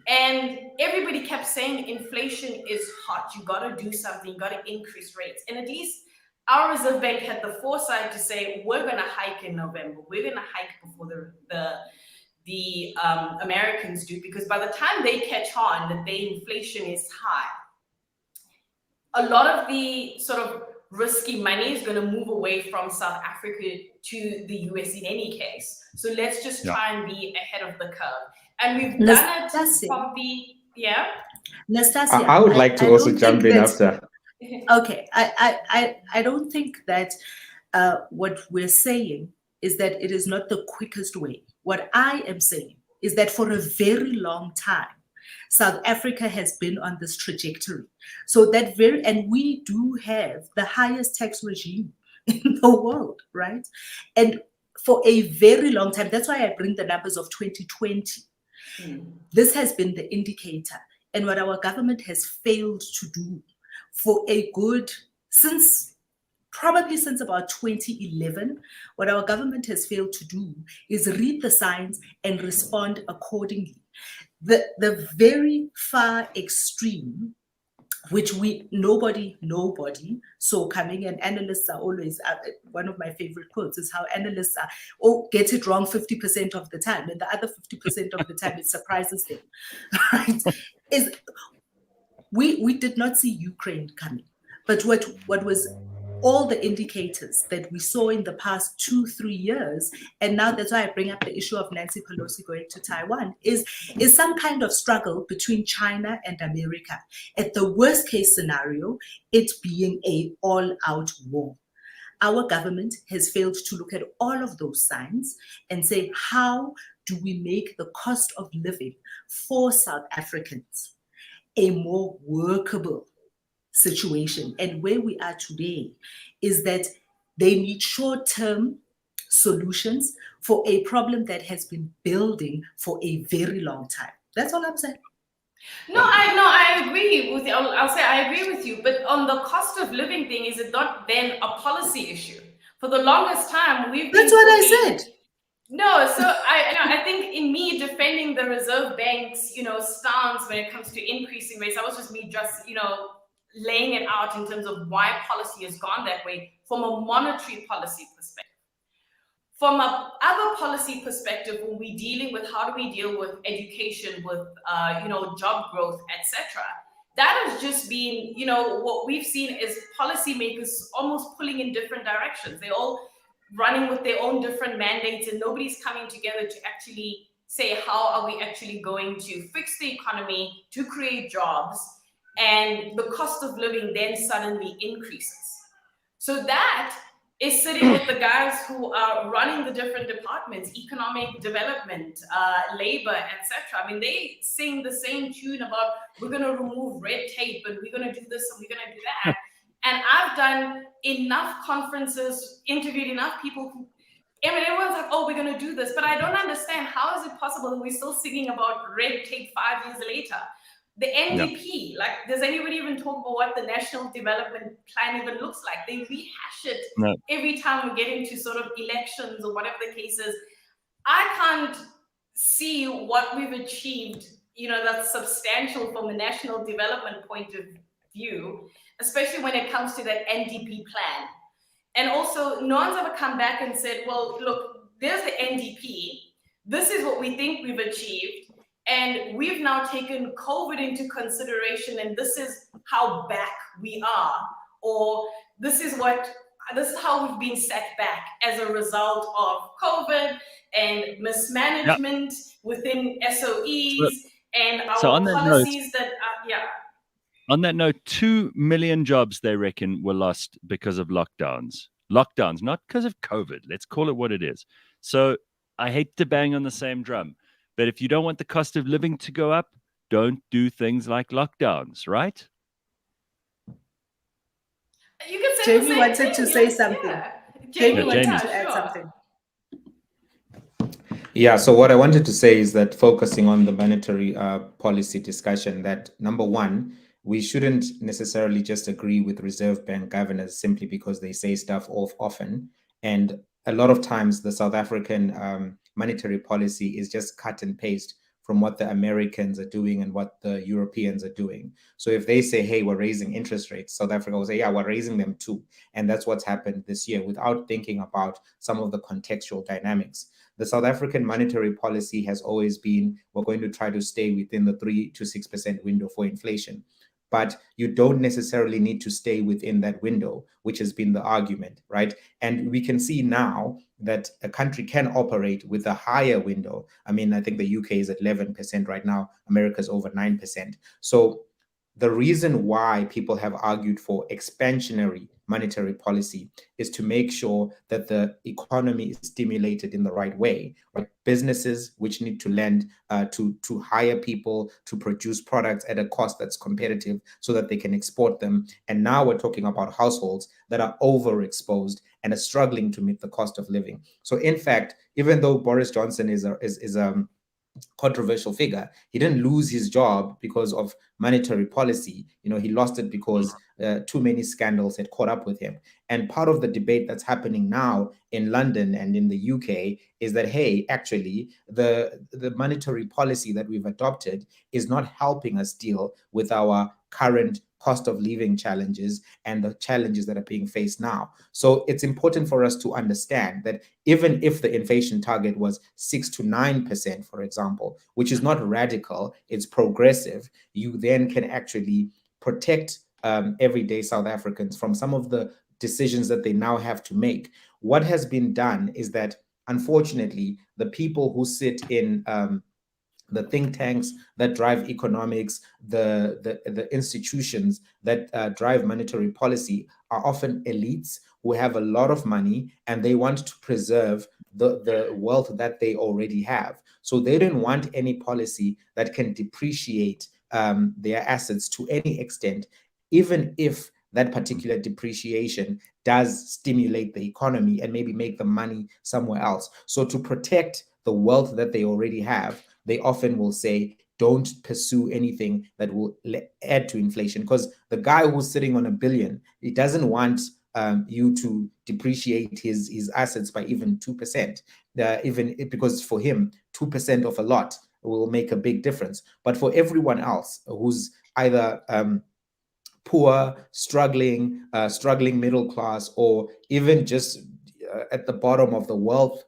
And everybody kept saying inflation is hot. You got to do something. You got to increase rates. And at least our Reserve Bank had the foresight to say, we're going to hike in November. We're going to hike before the Americans do, because by the time they catch on that the inflation is high, a lot of the sort of risky money is going to move away from South Africa to the US in any case. So let's just try and be ahead of the curve. And we've done it probably, Nastassia, I would like to also jump in after. Okay, I don't think that what we're saying is that it is not the quickest way. What I am saying is that for a very long time, South Africa has been on this trajectory. So and we do have the highest tax regime in the world, right? And for a very long time, that's why I bring the numbers of 2020. This has been the indicator. And what our government has failed to do for probably since about 2011, what our government has failed to do is read the signs and respond accordingly. The very far extreme, which nobody saw coming, and analysts are always, one of my favorite quotes is how analysts get it wrong 50% of the time, and the other 50% of the time it surprises them, right? We did not see Ukraine coming, but what was all the indicators that we saw in the past 2-3 years, and now that's why I bring up the issue of Nancy Pelosi going to Taiwan, is some kind of struggle between China and America. At the worst case scenario, it being an all-out war. our government has failed to look at all of those signs and say, how do we make the cost of living for South Africans a more workable situation? And where we are today is that they need short-term solutions for a problem that has been building for a very long time. That's all I'm saying. No, I agree with you. I'll say I agree with you. But on the cost of living thing, is it not then a policy issue? For the longest time, we've been. That's what I said. No, so I think in me defending the Reserve Bank's, stance when it comes to increasing rates, that was just me just, laying it out in terms of why policy has gone that way from a monetary policy perspective. From a other policy perspective, when we're dealing with how do we deal with education, with job growth, etc., that has just been, what we've seen is policymakers almost pulling in different directions. They're all running with their own different mandates, and nobody's coming together to actually say, how are we actually going to fix the economy to create jobs? And the cost of living then suddenly increases. So that is sitting with the guys who are running the different departments, economic development, labor, etc. I mean, they sing the same tune about we're going to remove red tape and we're going to do this and we're going to do that. And I've done enough conferences, interviewed enough people who, everyone's like, oh, we're going to do this. But I don't understand, how is it possible that we're still singing about red tape 5 years later? The NDP, does anybody even talk about what the National Development Plan even looks like? They rehash it every time we get into sort of elections or whatever the case is. I can't see what we've achieved, that's substantial from a national development point of view, especially when it comes to that NDP plan. And also, no one's ever come back and said, well, look, there's the NDP. This is what we think we've achieved. And we've now taken COVID into consideration, and this is how back we are, or this is how we've been set back as a result of COVID and mismanagement within SOEs and our policies On that note, 2 million jobs, they reckon, were lost because of lockdowns. Lockdowns, not because of COVID. Let's call it what it is. So I hate to bang on the same drum, but if you don't want the cost of living to go up, don't do things like lockdowns, right? You can say Jamie wanted to say something. Yeah. Jamie wanted Jamie. to add something. Yeah, so what I wanted to say is that focusing on the monetary policy discussion, that number one, we shouldn't necessarily just agree with Reserve Bank governors simply because they say stuff often. And a lot of times the South African monetary policy is just cut and paste from what the Americans are doing and what the Europeans are doing. So if they say, hey, we're raising interest rates, South Africa will say, yeah, we're raising them too. And that's what's happened this year without thinking about some of the contextual dynamics. The South African monetary policy has always been, we're going to try to stay within the 3 to 6% window for inflation. But you don't necessarily need to stay within that window, which has been the argument, right? And we can see now that a country can operate with a higher window. I mean, I think the UK is at 11% right now. America's over 9%. So the reason why people have argued for expansionary monetary policy is to make sure that the economy is stimulated in the right way. Right? Businesses which need to lend to hire people to produce products at a cost that's competitive so that they can export them. And now we're talking about households that are overexposed and are struggling to meet the cost of living. So in fact, even though Boris Johnson is a controversial figure, he didn't lose his job because of monetary policy. He lost it because too many scandals had caught up with him. And part of the debate that's happening now in London and in the UK is that, hey, actually, the monetary policy that we've adopted is not helping us deal with our current cost of living challenges and the challenges that are being faced now. So it's important for us to understand that even if the inflation target was 6 to 9%, for example, which is not radical, it's progressive, you then can actually protect everyday South Africans from some of the decisions that they now have to make. What has been done is that, unfortunately, the people who sit in the think tanks that drive economics, the institutions that drive monetary policy are often elites who have a lot of money and they want to preserve the wealth that they already have. So they don't want any policy that can depreciate their assets to any extent, even if that particular depreciation does stimulate the economy and maybe make the money somewhere else. So to protect the wealth that they already have, they often will say, don't pursue anything that will add to inflation, because the guy who's sitting on $1 billion, he doesn't want you to depreciate his assets by even 2%, even because for him, 2% of a lot will make a big difference. But for everyone else who's either poor, struggling middle class, or even just at the bottom of the wealth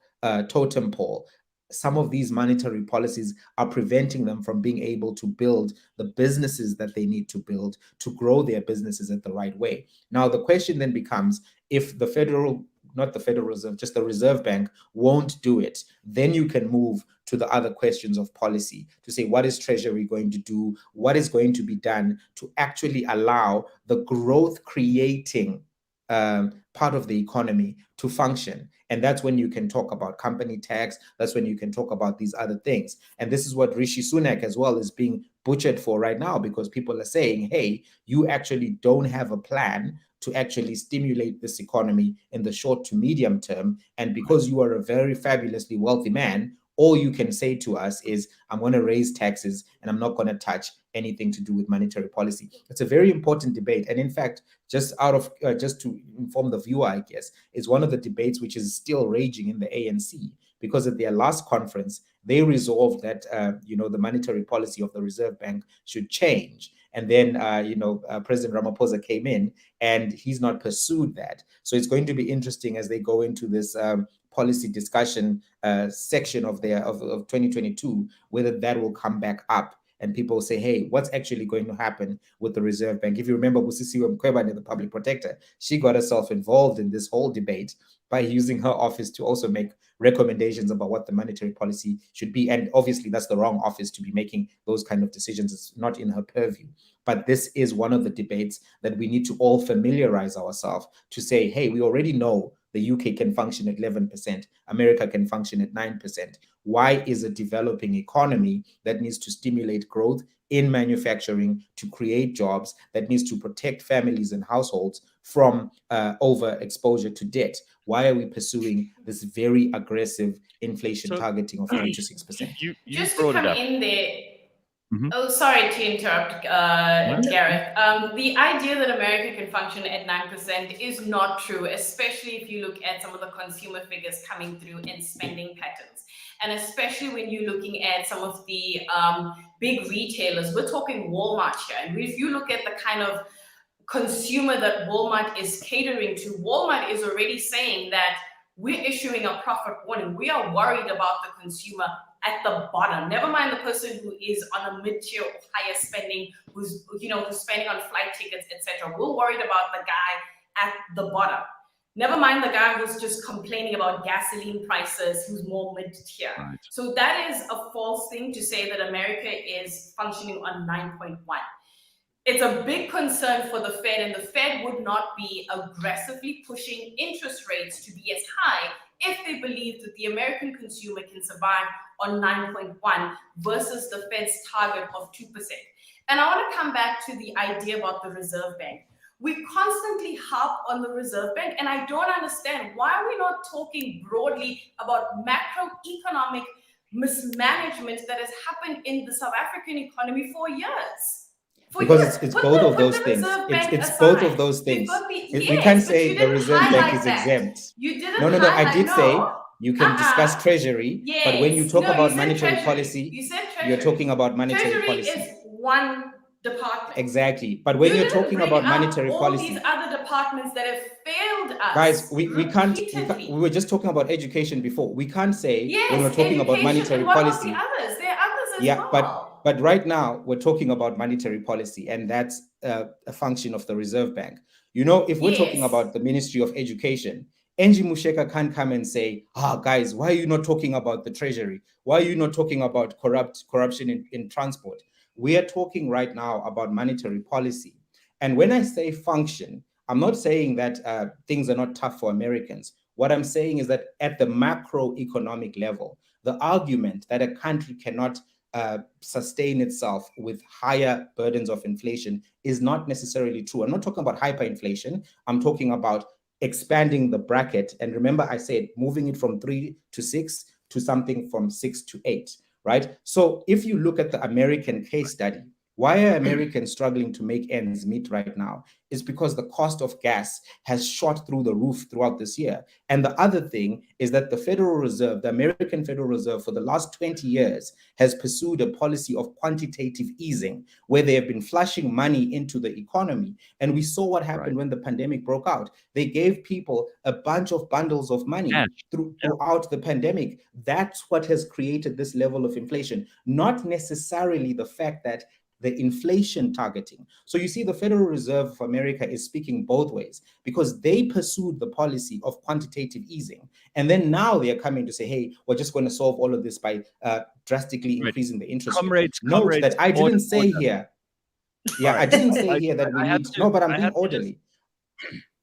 totem pole, some of these monetary policies are preventing them from being able to build the businesses that they need to build to grow their businesses at the right way. Now, the question then becomes, if the not the Federal Reserve, just the Reserve Bank won't do it, then you can move to the other questions of policy to say, what is Treasury going to do? What is going to be done to actually allow the growth creating part of the economy to function? And that's when you can talk about company tax. That's when you can talk about these other things. And this is what Rishi Sunak as well is being butchered for right now, because people are saying, hey, you actually don't have a plan to actually stimulate this economy in the short to medium term. And because you are a very fabulously wealthy man, all you can say to us is, I'm going to raise taxes and I'm not going to touch anything to do with monetary policy. It's a very important debate. And in fact, just to inform the viewer, I guess, is one of the debates which is still raging in the ANC, because at their last conference, they resolved that, the monetary policy of the Reserve Bank should change. And then, President Ramaphosa came in and he's not pursued that. So it's going to be interesting as they go into this policy discussion section of 2022, whether that will come back up and people say, hey, what's actually going to happen with the Reserve Bank? If you remember Busisiwe Mkhwebane, the public protector, she got herself involved in this whole debate by using her office to also make recommendations about what the monetary policy should be. And obviously that's the wrong office to be making those kind of decisions. It's not in her purview. But this is one of the debates that we need to all familiarize ourselves to say, hey, we already know the UK can function at 11%, America can function at 9%. Why is a developing economy that needs to stimulate growth in manufacturing to create jobs, that needs to protect families and households from overexposure to debt? Why are we pursuing this very aggressive inflation targeting of 3 to 6%? You just brought to come it up. in there. Mm-hmm. Oh, sorry to interrupt, Gareth. The idea that America can function at 9% is not true, especially if you look at some of the consumer figures coming through in spending patterns. And especially when you're looking at some of the big retailers, we're talking Walmart here. And if you look at the kind of consumer that Walmart is catering to, Walmart is already saying that we're issuing a profit warning. We are worried about the consumer at the bottom. Never mind the person who is on a mid-tier or higher spending, who's spending on flight tickets, etc. We're worried about the guy at the bottom. Never mind the guy who's just complaining about gasoline prices, who's more mid-tier. Right. So that is a false thing to say that America is functioning on 9.1. It's a big concern for the Fed, and the Fed would not be aggressively pushing interest rates to be as high if they believe that the American consumer can survive on 9.1 versus the Fed's target of 2%. And I want to come back to the idea about the Reserve Bank. We constantly harp on the Reserve Bank, and I don't understand why are we not talking broadly about macroeconomic mismanagement that has happened in the South African economy for years. Because it's both of those things. It's both of those things. We can't say the Reserve Bank is exempt. You didn't. No. I did say you can discuss Treasury, but when you talk about monetary policy, you're talking about monetary policy. Treasury is one department. Exactly. But when you're talking about monetary policy, all these other departments that have failed us. Guys, we can't. We were just talking about education before. We can't say when we're talking about monetary policy. There are others as well. But right now we're talking about monetary policy, and that's a function of the Reserve Bank. If we're talking about the Ministry of Education Angie Musheka can't come and say, guys, why are you not talking about the treasury? Why are you not talking about corruption in transport? We are talking right now about monetary policy. And when I say function, I'm not saying that things are not tough for Americans. What I'm saying is that at the macroeconomic level, the argument that a country cannot sustain itself with higher burdens of inflation is not necessarily true. I'm not talking about hyperinflation. I'm talking about expanding the bracket. And remember, I said moving it from 3 to 6 to something from 6 to 8, right? So if you look at the American case study, why are Americans struggling to make ends meet right now? Is because the cost of gas has shot through the roof throughout this year. And the other thing is that the Federal Reserve, the American Federal Reserve, for the last 20 years has pursued a policy of quantitative easing, where they have been flushing money into the economy. And we saw what happened when the pandemic broke out. They gave people a bunch of bundles of money throughout the pandemic. That's what has created this level of inflation, not necessarily the fact that the inflation targeting. So you see, the Federal Reserve of America is speaking both ways, because they pursued the policy of quantitative easing. And then now they are coming to say, hey, we're just going to solve all of this by drastically increasing the interest rate. Note that I didn't say here. Yeah, I didn't say here that we need, no, but I'm being orderly.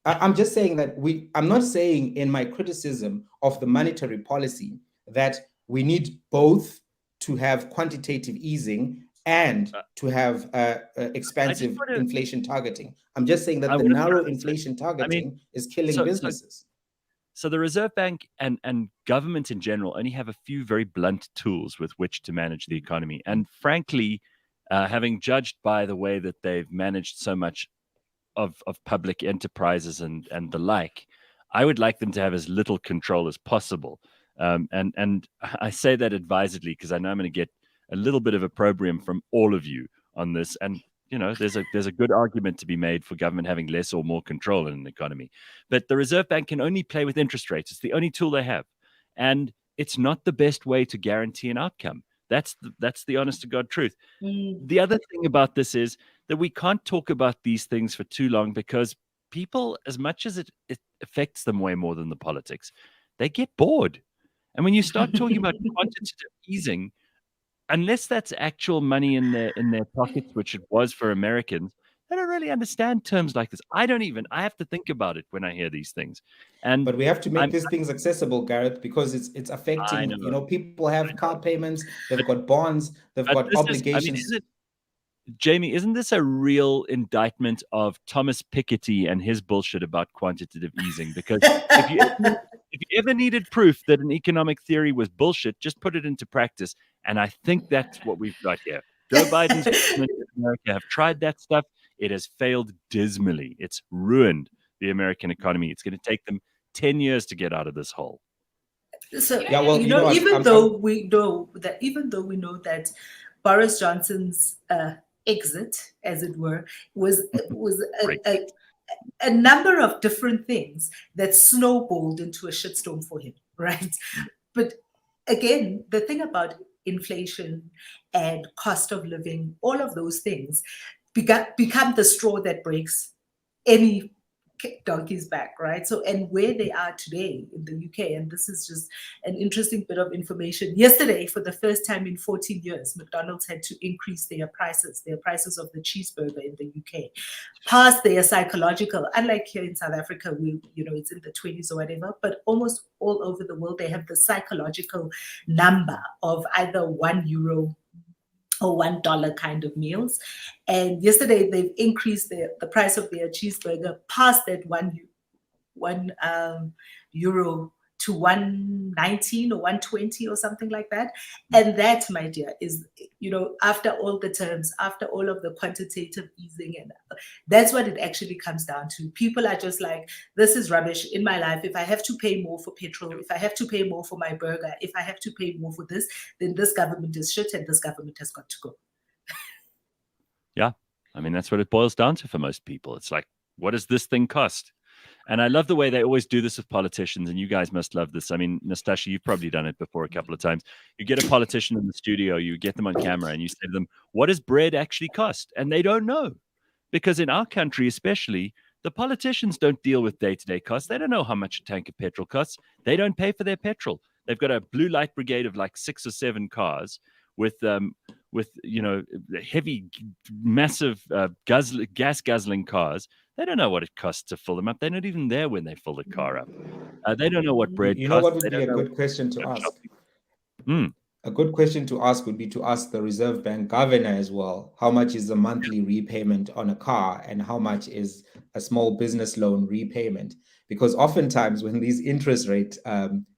I'm just saying that I'm not saying in my criticism of the monetary policy that we need both to have quantitative easing and to have expansive inflation targeting. I'm just saying that the narrow inflation targeting is killing businesses. So the Reserve Bank and government in general only have a few very blunt tools with which to manage the economy. And frankly, having judged by the way that they've managed so much of public enterprises and the like, I would like them to have as little control as possible. And I say that advisedly because I know I'm going to get a little bit of opprobrium from all of you on this. And, you know, there's a good argument to be made for government having less or more control in an economy. But the Reserve Bank can only play with interest rates. It's the only tool they have. And it's not the best way to guarantee an outcome. That's the honest to God truth. The other thing about this is that we can't talk about these things for too long, because people, as much as it affects them way more than the politics, they get bored. And when you start talking about quantitative easing, unless that's actual money in their pockets, which it was for Americans, I don't really understand terms like this. I have to think about it when I hear these things. But we have to make these things accessible, Gareth, because it's affecting, people have car payments, they've got bonds, they've got obligations. Jamie, isn't this a real indictment of Thomas Piketty and his bullshit about quantitative easing? Because if you ever needed proof that an economic theory was bullshit, just put it into practice. And I think that's what we've got here. Joe Biden's government in America have tried that stuff. It has failed dismally. It's ruined the American economy. It's going to take them 10 years to get out of this hole. So, even though we know that Boris Johnson's exit, as it were, was a number of different things that snowballed into a shitstorm for him, right? But again, the thing about inflation and cost of living, all of those things become the straw that breaks any donkey's back, right? So, and where they are today in the UK, and this is just an interesting bit of information. Yesterday, for the first time in 14 years, McDonald's had to increase their prices of the cheeseburger in the UK, past their psychological, unlike here in South Africa, it's in the 20s or whatever, but almost all over the world, they have the psychological number of either €1 or $1 kind of meals. And yesterday they've increased the price of their cheeseburger past that one euro to 119 or 120 or something like that. And that, my dear, is, after all the terms, after all of the quantitative easing, and that's what it actually comes down to. People are just like, this is rubbish in my life. If I have to pay more for petrol, if I have to pay more for my burger, if I have to pay more for this, then this government is shit and this government has got to go. Yeah. I mean, that's what it boils down to for most people. It's like, what does this thing cost? And I love the way they always do this with politicians, and you guys must love this. I mean, Nastassia, you've probably done it before a couple of times. You get a politician in the studio, you get them on camera, and you say to them, what does bread actually cost? And they don't know. Because in our country especially, The politicians don't deal with day-to-day costs. They don't know how much a tank of petrol costs. They don't pay for their petrol. They've got a blue light brigade of like 6 or 7 cars with heavy, massive gas guzzling cars. They don't know what it costs to fill them up. They're not even there when they fill the car up. They don't know what bread You costs. know what would be a good question to ask? A good question to ask would be to ask the Reserve Bank governor as well. How much is the monthly repayment on a car, and how much is a small business loan repayment? Because oftentimes when these interest rate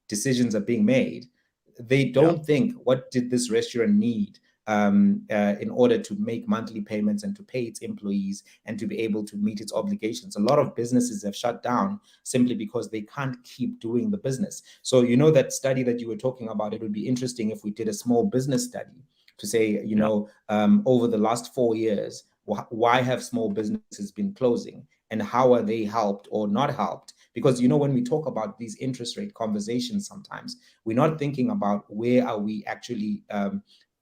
decisions are being made, they don't think, what did this restaurant need in order to make monthly payments and to pay its employees and to be able to meet its obligations. A lot of businesses have shut down simply because they can't keep doing the business. So, you know, that study that you were talking about, it would be interesting if we did a small business study to say, you know, over the last 4 years, why have small businesses been closing and how are they helped or not helped? Because, you know, when we talk about these interest rate conversations, sometimes we're not thinking about where are we actually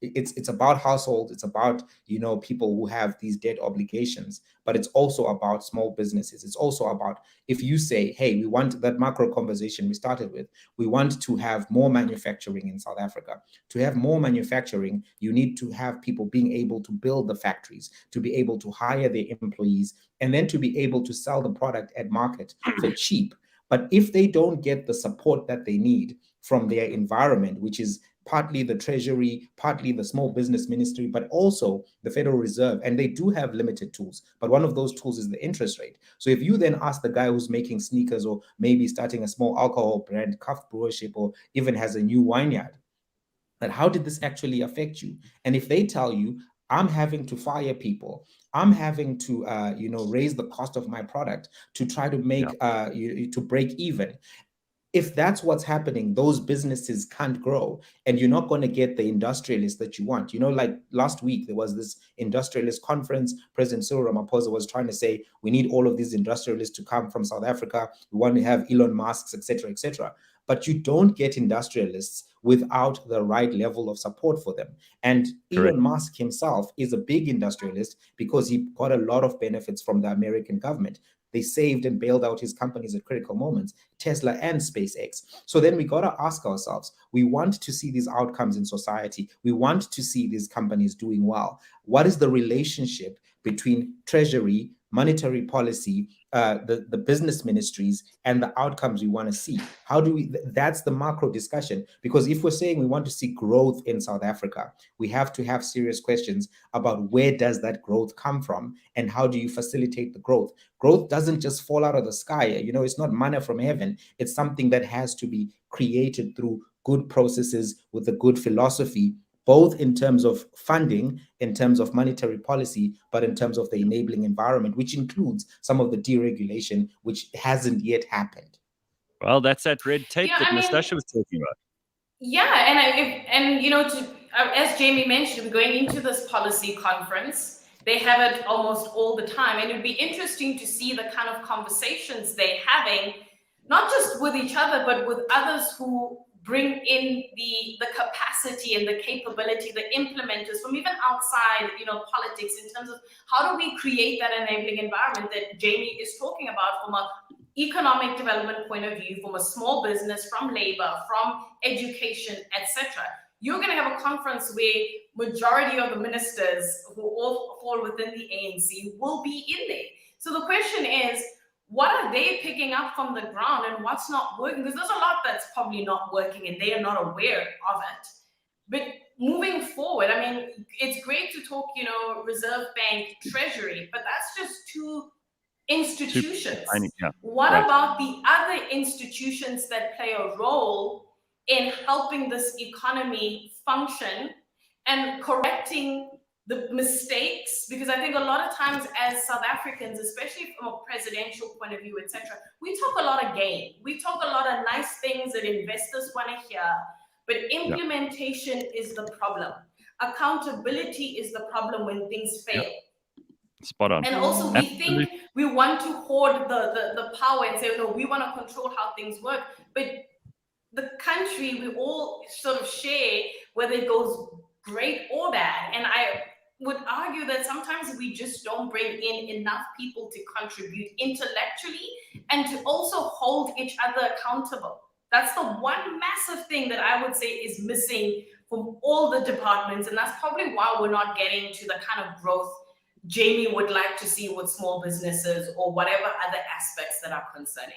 it's about households, it's about, you know, people who have these debt obligations, but it's also about small businesses. It's also about, if you say, hey, we want that macro conversation we started with, we want to have more manufacturing in South Africa. To have more manufacturing, you need to have people being able to build the factories, to be able to hire their employees, and then to be able to sell the product at market for cheap. But if they don't get the support that they need from their environment, which is partly the Treasury, partly the Small Business Ministry, but also the Federal Reserve, and they do have limited tools, but one of those tools is the interest rate. So if you then ask the guy who's making sneakers or maybe starting a small alcohol brand, Cuff Brewership, or even has a new vineyard, that how did this actually affect you? And if they tell you, I'm having to fire people, I'm having to raise the cost of my product to try to make to break even. If that's what's happening, those businesses can't grow, and you're not going to get the industrialists that you want. You know, like last week, there was this industrialist conference. President Cyril Ramaphosa was trying to say, we need all of these industrialists to come from South Africa. We want to have Elon Musk, et cetera, et cetera. But you don't get industrialists without the right level of support for them. And Correct. Elon Musk himself is a big industrialist because he got a lot of benefits from the American government. They saved and bailed out his companies at critical moments, Tesla and SpaceX. So then we got to ask ourselves, we want to see these outcomes in society. We want to see these companies doing well. What is the relationship between Treasury, monetary policy, the business ministries, and the outcomes we want to see? How do we, that's the macro discussion. Because if we're saying we want to see growth in South Africa, we have to have serious questions about where does that growth come from and how do you facilitate the growth? Growth doesn't just fall out of the sky. You know, it's not manna from heaven. It's something that has to be created through good processes with a good philosophy, both in terms of funding, in terms of monetary policy, but in terms of the enabling environment, which includes some of the deregulation, which hasn't yet happened. Well, that's that red tape that Nastassia was talking about. Yeah, and you know, as Jamie mentioned, we're going into this policy conference. They have it almost all the time, and it'd be interesting to see the kind of conversations they're having, not just with each other, but with others who bring in the capacity and the capability, the implementers from even outside, you know, politics, in terms of how do we create that enabling environment that Jamie is talking about from an economic development point of view, from a small business, from labor, from education, etc. You're going to have a conference where majority of the ministers who all fall within the ANC will be in there. So the question is, what are they picking up from the ground and what's not working? Because there's a lot that's probably not working and they are not aware of it. But moving forward, I mean, it's great to talk, you know, Reserve Bank, Treasury, but that's just two institutions. What about the other institutions that play a role in helping this economy function and correcting the mistakes? Because I think a lot of times as South Africans, especially from a presidential point of view, etc., we talk a lot of game. We talk a lot of nice things that investors want to hear, but implementation is the problem. Accountability is the problem when things fail. Spot on. And also we think we want to hoard the power and say, no, we want to control how things work. But the country, we all sort of share whether it goes great or bad. And would argue that sometimes we just don't bring in enough people to contribute intellectually and to also hold each other accountable. That's the one massive thing that I would say is missing from all the departments. And that's probably why we're not getting to the kind of growth Jamie would like to see with small businesses or whatever other aspects that are concerning.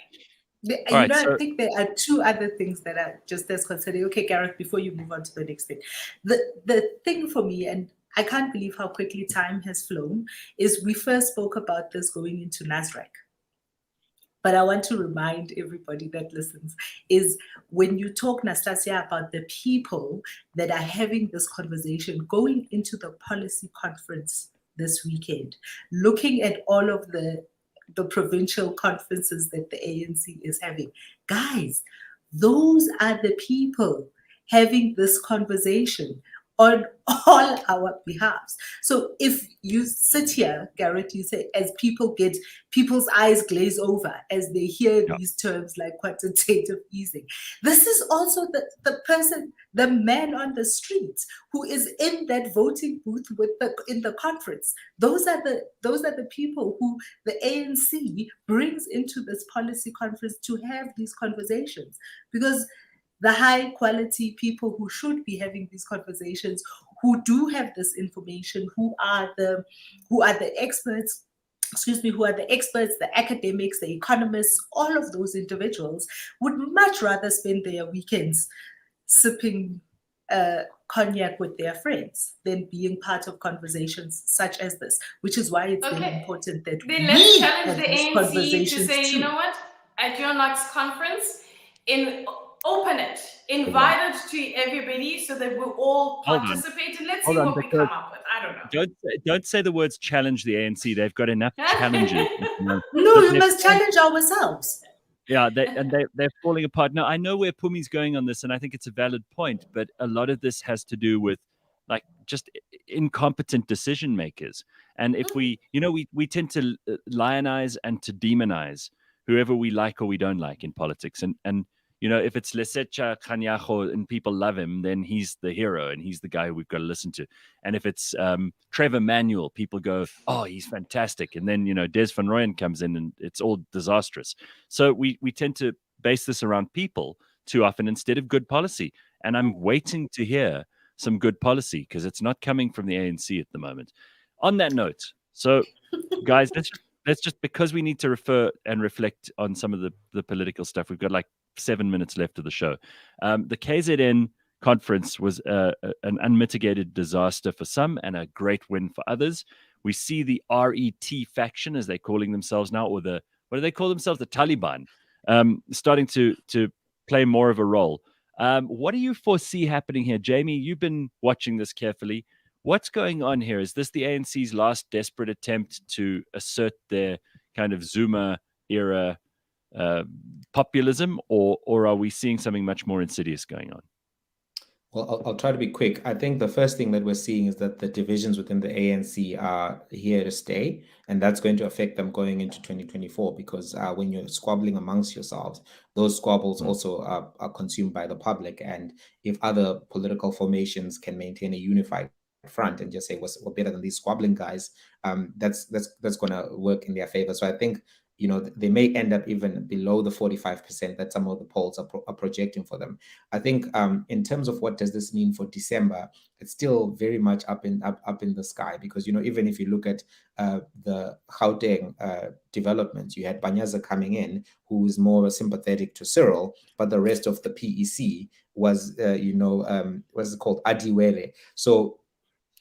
I think there are two other things that are just as concerning. Okay, Gareth, before you move on to the next thing, the thing for me, and I can't believe how quickly time has flown, is we first spoke about this going into NASREC. But I want to remind everybody that listens, is when you talk, Nastassia, about the people that are having this conversation, going into the policy conference this weekend, looking at all of the provincial conferences that the ANC is having. Guys, those are the people having this conversation on all our behalves. So if you sit here, Gareth, you say, as people's eyes glaze over as they hear these terms like quantitative easing, this is also the person, the man on the streets who is in that voting booth in the conference. Those are the people who the ANC brings into this policy conference to have these conversations, because the high quality people who should be having these conversations, who do have this information, who are the experts, the academics, the economists, all of those individuals would much rather spend their weekends sipping cognac with their friends than being part of conversations such as this, which is why it's very important that then let's challenge have the these ANC conversations to say, too. you know what, at your next conference, open it, invite it to everybody so that we all participate, and let's see what we come up with. I don't know. Don't say the words challenge the ANC. They've got enough challenges. No, we must challenge ourselves. Yeah, they're falling apart. Now, I know where Phumi's going on this, and I think it's a valid point, but a lot of this has to do with like just incompetent decision makers. And if we tend to lionize and to demonize whoever we like or we don't like in politics. And if it's Lesetja Kganyago and people love him, then he's the hero and he's the guy we've got to listen to. And if it's Trevor Manuel, people go, oh, he's fantastic. And then, Des van Rooyen comes in and it's all disastrous. So we tend to base this around people too often instead of good policy. And I'm waiting to hear some good policy because it's not coming from the ANC at the moment. On that note, so guys, let's just, because we need to refer and reflect on some of the political stuff, we've got like 7 minutes left of the show. The KZN conference was an unmitigated disaster for some and a great win for others. We see the RET faction, as they're calling themselves now, or what do they call themselves? The Taliban, starting to play more of a role. What do you foresee happening here? Jamie, you've been watching this carefully. What's going on here? Is this the ANC's last desperate attempt to assert their kind of Zuma era populism, or are we seeing something much more insidious going on? Well, I'll try to be quick. I think the first thing that we're seeing is that the divisions within the ANC are here to stay, and that's going to affect them going into 2024, because when you're squabbling amongst yourselves, those squabbles also are consumed by the public. And if other political formations can maintain a unified front and just say we're better than these squabbling guys, that's going to work in their favor. So I think they may end up even below the 45% that some of the polls are projecting for them. I think in terms of what does this mean for December, it's still very much up in the sky, because even if you look at the Gauteng developments, you had Banyaza coming in, who is more sympathetic to Cyril, but the rest of the PEC was what's it called, Adiwele. So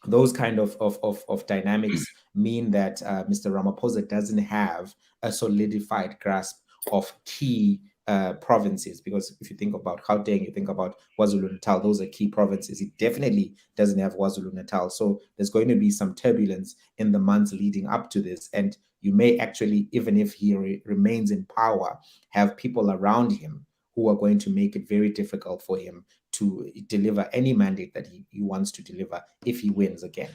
those kind of dynamics mean that Mr. Ramaphosa doesn't have a solidified grasp of key provinces, because if you think about Gauteng, you think about KwaZulu-Natal, those are key provinces. He definitely doesn't have KwaZulu-Natal. So there's going to be some turbulence in the months leading up to this. And you may actually, even if he remains in power, have people around him who are going to make it very difficult for him to deliver any mandate that he wants to deliver if he wins again.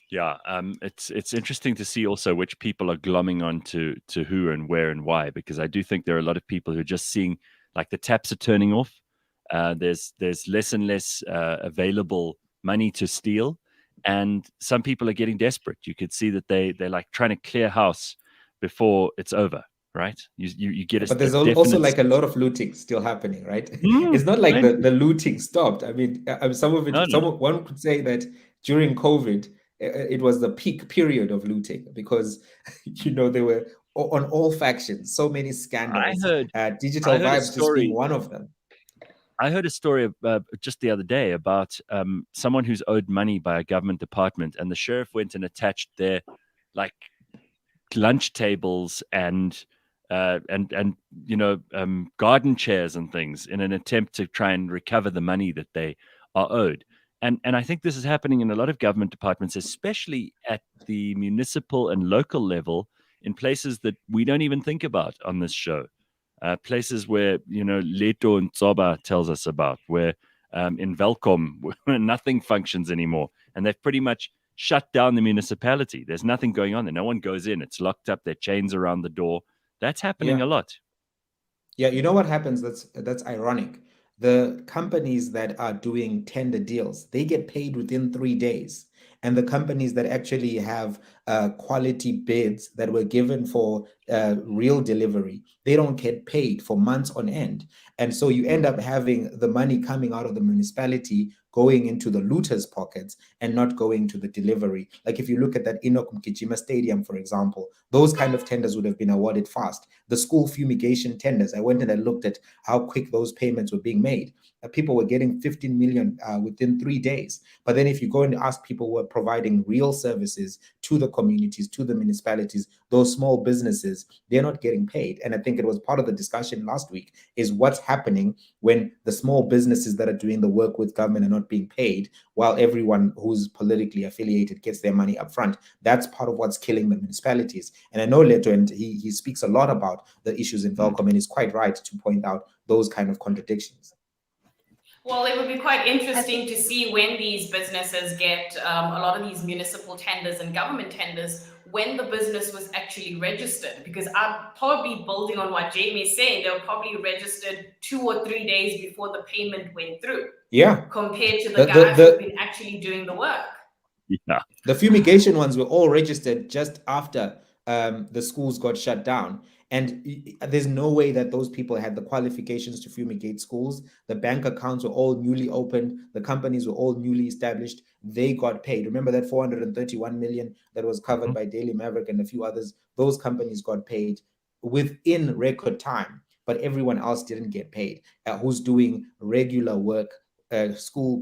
Yeah, it's interesting to see also which people are glomming on to who and where and why, because I do think there are a lot of people who are just seeing like the taps are turning off. There's less and less available money to steal, and some people are getting desperate. You could see that they're like trying to clear house before it's over, right? You get a But there's definite... also like a lot of looting still happening, right? It's not like the looting stopped. I mean, some of it, one could say that during COVID, it was the peak period of looting because, they were on all factions, so many scandals. Digital Vibes just being one of them. I heard a story just the other day about someone who's owed money by a government department, and the sheriff went and attached their like lunch tables and garden chairs and things in an attempt to try and recover the money that they are owed. And I think this is happening in a lot of government departments, especially at the municipal and local level, in places that we don't even think about on this show. Places where, Leto and Tsoba tells us about, where in Velkom, where nothing functions anymore. And they've pretty much shut down the municipality. There's nothing going on there. No one goes in. It's locked up. There are chains around the door. That's happening a lot. Yeah, you know what happens? That's ironic. The companies that are doing tender deals, they get paid within 3 days. And the companies that actually have quality bids that were given for real delivery, they don't get paid for months on end. And so you end up having the money coming out of the municipality going into the looters' pockets and not going to the delivery. Like if you look at that Enoch Mkijima Stadium, for example, those kind of tenders would have been awarded fast. The school fumigation tenders, I went and I looked at how quick those payments were being made. People were getting 15 million within 3 days. But then if you go and ask people who are providing real services to the communities, to the municipalities, those small businesses, they're not getting paid. And I think it was part of the discussion last week is what's happening when the small businesses that are doing the work with government are not being paid, while everyone who's politically affiliated gets their money up front. That's part of what's killing the municipalities. And I know Leto, and he speaks a lot about the issues in Velkom, and he's quite right to point out those kind of contradictions. Well, it would be quite interesting to see when these businesses get a lot of these municipal tenders and government tenders, when the business was actually registered. Because I'm probably building on what Jamie's saying, they were probably registered 2 or 3 days before the payment went through. Yeah. Compared to the guys who've been actually doing the work. Yeah. The fumigation ones were all registered just after the schools got shut down. And there's no way that those people had the qualifications to fumigate schools. The bank accounts were all newly opened. The companies were all newly established. They got paid. Remember that 431 million that was covered by Daily Maverick and a few others? Those companies got paid within record time, but everyone else didn't get paid. Who's doing regular work, school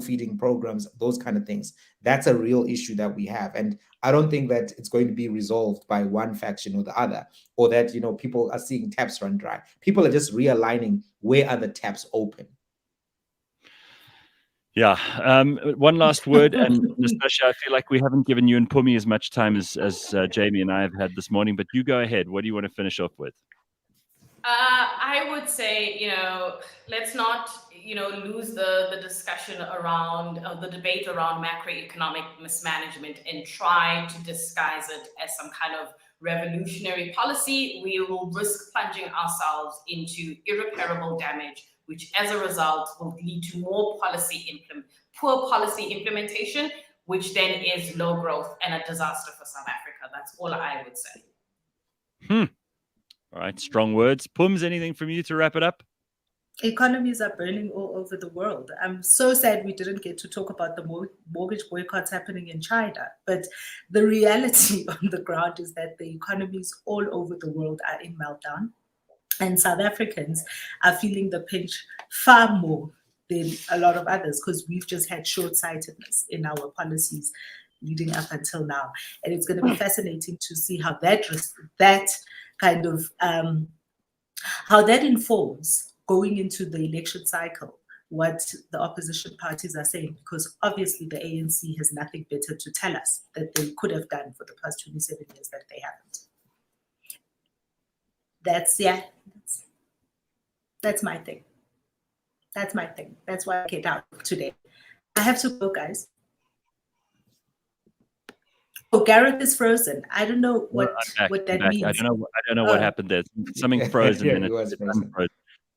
feeding programs, those kind of things. That's a real issue that we have. And I don't think that it's going to be resolved by one faction or the other, or that, people are seeing taps run dry. People are just realigning where are the taps open. Yeah. One last word, and Nastassia, I feel like we haven't given you and Phumi as much time as Jamie and I have had this morning, but you go ahead. What do you want to finish off with? I would say, let's not, lose the discussion around the debate around macroeconomic mismanagement and try to disguise it as some kind of revolutionary policy. We will risk plunging ourselves into irreparable damage, which as a result will lead to more poor policy implementation, which then is low growth and a disaster for South Africa. That's all I would say. All right, strong words. Pums, anything from you to wrap it up? Economies are burning all over the world. I'm so sad we didn't get to talk about the mortgage boycotts happening in China. But the reality on the ground is that the economies all over the world are in meltdown. And South Africans are feeling the pinch far more than a lot of others because we've just had short-sightedness in our policies leading up until now. And it's going to be fascinating to see how how that informs going into the election cycle, what the opposition parties are saying, because obviously the ANC has nothing better to tell us that they could have done for the past 27 years that they haven't. That's my thing. That's my thing. That's why I came out today. I have to go, guys. Oh, Gareth is frozen. I don't know what that means. I don't know what happened there. Something frozen. Yeah, and it was frozen. unfrozen.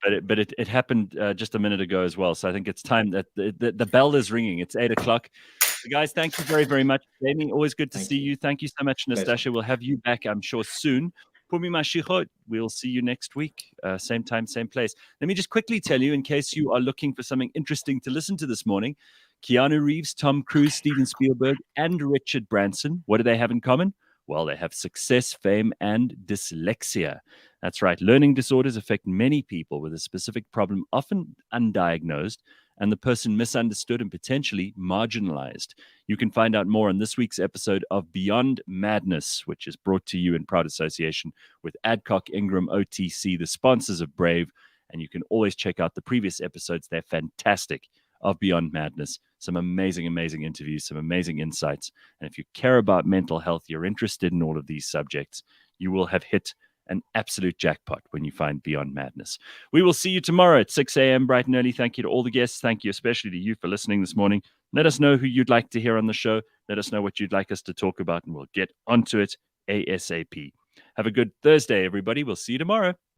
but it happened just a minute ago as well. So I think it's time that the bell is ringing. It's 8:00. So guys, thank you very, very much. Jamie, always good to see you. Thank you so much, Nastassia. We'll have you back, I'm sure, soon. Phumi Mashiko, we'll see you next week. Same time, same place. Let me just quickly tell you, in case you are looking for something interesting to listen to this morning, Keanu Reeves, Tom Cruise, Steven Spielberg, and Richard Branson, what do they have in common? Well, they have success, fame, and dyslexia. That's right. Learning disorders affect many people with a specific problem, often undiagnosed, and the person misunderstood and potentially marginalized. You can find out more on this week's episode of Beyond Madness, which is brought to you in proud association with Adcock Ingram OTC, the sponsors of Brave. And you can always check out the previous episodes. They're fantastic, of Beyond Madness. Some amazing, amazing interviews, some amazing insights. And if you care about mental health, you're interested in all of these subjects, you will have hit an absolute jackpot when you find Beyond Madness. We will see you tomorrow at 6 a.m. bright and early. Thank you to all the guests. Thank you especially to you for listening this morning. Let us know who you'd like to hear on the show. Let us know what you'd like us to talk about, and we'll get onto it ASAP. Have a good Thursday, everybody. We'll see you tomorrow.